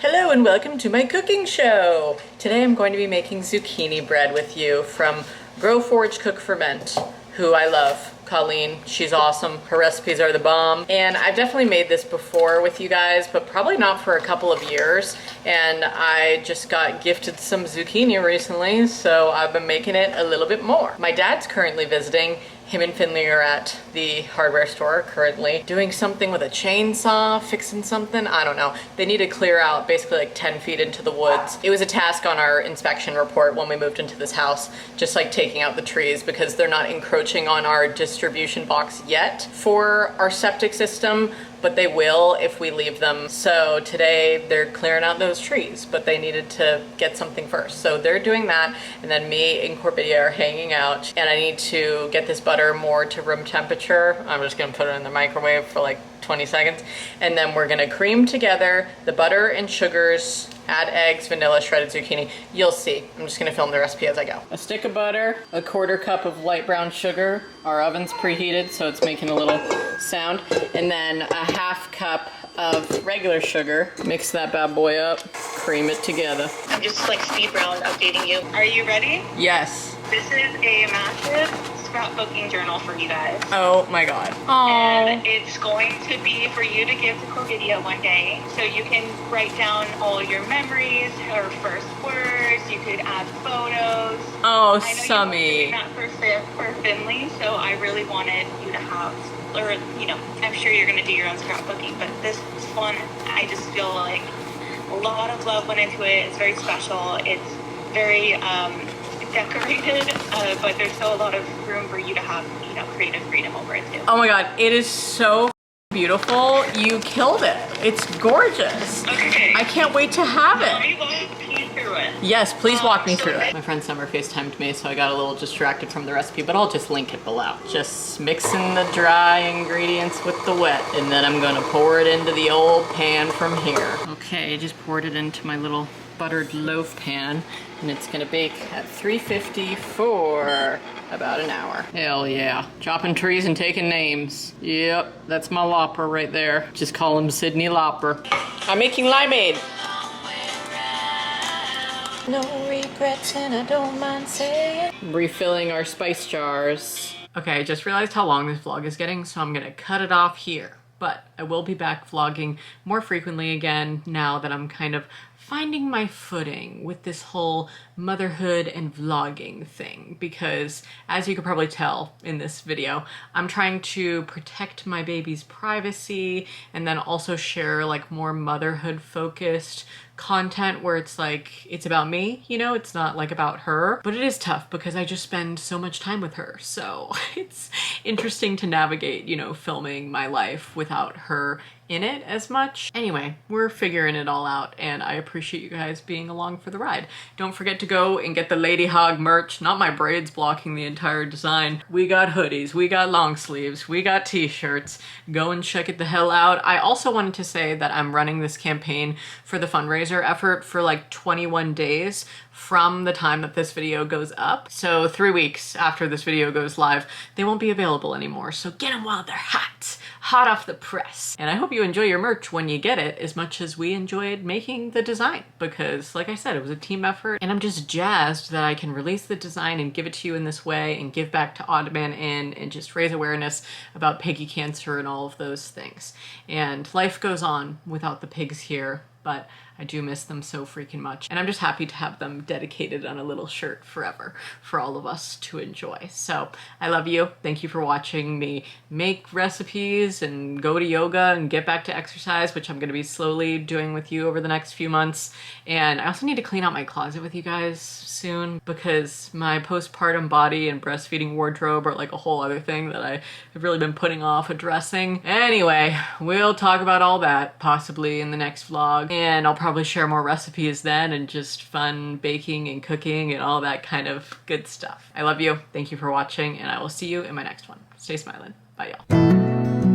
Hello and welcome to my cooking show. Today I'm going to be making zucchini bread with you from Grow, Forage, Cook, Ferment, who I love. Colleen, she's awesome. Her recipes are the bomb. And I've definitely made this before with you guys, but probably not for a couple of years. And I just got gifted some zucchini recently, so I've been making it a little bit more. My dad's currently visiting. Him and Finley are at the hardware store currently doing something with a chainsaw, fixing something, I don't know. They need to clear out basically like 10 feet into the woods. It was a task on our inspection report when we moved into this house, just like taking out the trees because they're not encroaching on our distribution box yet for our septic system, but they will if we leave them. So today they're clearing out those trees, but they needed to get something first. So they're doing that, and then me and Corvidia are hanging out, and I need to get this butter more to room temperature. I'm just gonna put it in the microwave for like 20 seconds, and then we're gonna cream together the butter and sugars, add eggs, vanilla, shredded zucchini. You'll see. I'm just gonna film the recipe as I go. A stick of butter, a quarter cup of light brown sugar. Our oven's preheated, so it's making a little sound. And then a half cup of regular sugar. Mix that bad boy up, cream it together. I'm just like speed round updating you. Are you ready? Yes. This is a massive scrapbooking journal for you guys. Oh my God. And it's going to be for you to give to Corvidia one day. So you can write down all your memories, her first words, you could add photos. Oh, I know Summy. you were doing that for for Finley, so I really wanted you to have, or, you know, I'm sure you're going to do your own scrapbooking, but this one, I just feel like a lot of love went into it. It's very special. It's very decorated, but there's still a lot of room for you to have, you know, creative freedom over it too. Oh my god, it is so beautiful. You killed it. It's gorgeous. Okay. I can't wait to have Let it. me walk you through it. Yes, please walk me so through it. this- My friend Summer FaceTimed me, so I got a little distracted from the recipe, but I'll just link it below. Just mixing the dry ingredients with the wet, and then I'm gonna pour it into the old pan from here. Okay, I just poured it into my little buttered loaf pan, and it's gonna bake at 350 for about an hour. Hell yeah. Chopping trees and taking names. Yep, that's my lopper right there. Just call him Sydney Lopper. I'm making limeade. No regrets and I don't mind saying. Refilling our spice jars. Okay, I just realized how long this vlog is getting, so I'm gonna cut it off here. But I will be back vlogging more frequently again now that I'm kind of finding my footing with this whole motherhood and vlogging thing, because as you could probably tell in this video, I'm trying to protect my baby's privacy and then also share like more motherhood focused content where it's like, it's about me, you know, it's not like about her, but it is tough because I just spend so much time with her. So it's interesting to navigate, you know, filming my life without her in it as much. Anyway, we're figuring it all out and I appreciate you guys being along for the ride. Don't forget to go and get the Lady Hog merch. Not my braids blocking the entire design. We got hoodies, we got long sleeves, we got t-shirts. Go and check it the hell out. I also wanted to say that I'm running this campaign for the fundraiser effort for like 21 days from the time that this video goes up. So 3 weeks after this video goes live, they won't be available anymore. So get them while they're hot. Hot off the press. And I hope you enjoy your merch when you get it as much as we enjoyed making the design, because like I said, it was a team effort and I'm just jazzed that I can release the design and give it to you in this way and give back to Odd Man Inn and just raise awareness about piggy cancer and all of those things. And life goes on without the pigs here, but I do miss them so freaking much. And I'm just happy to have them dedicated on a little shirt forever for all of us to enjoy. So I love you. Thank you for watching me make recipes and go to yoga and get back to exercise, which I'm gonna be slowly doing with you over the next few months. And I also need to clean out my closet with you guys soon because my postpartum body and breastfeeding wardrobe are like a whole other thing that I have really been putting off addressing. Anyway, we'll talk about all that possibly in the next vlog, and I'll probably share more recipes then and just fun baking and cooking and all that kind of good stuff. I love you. Thank you for watching, and I will see you in my next one. Stay smiling. Bye, y'all.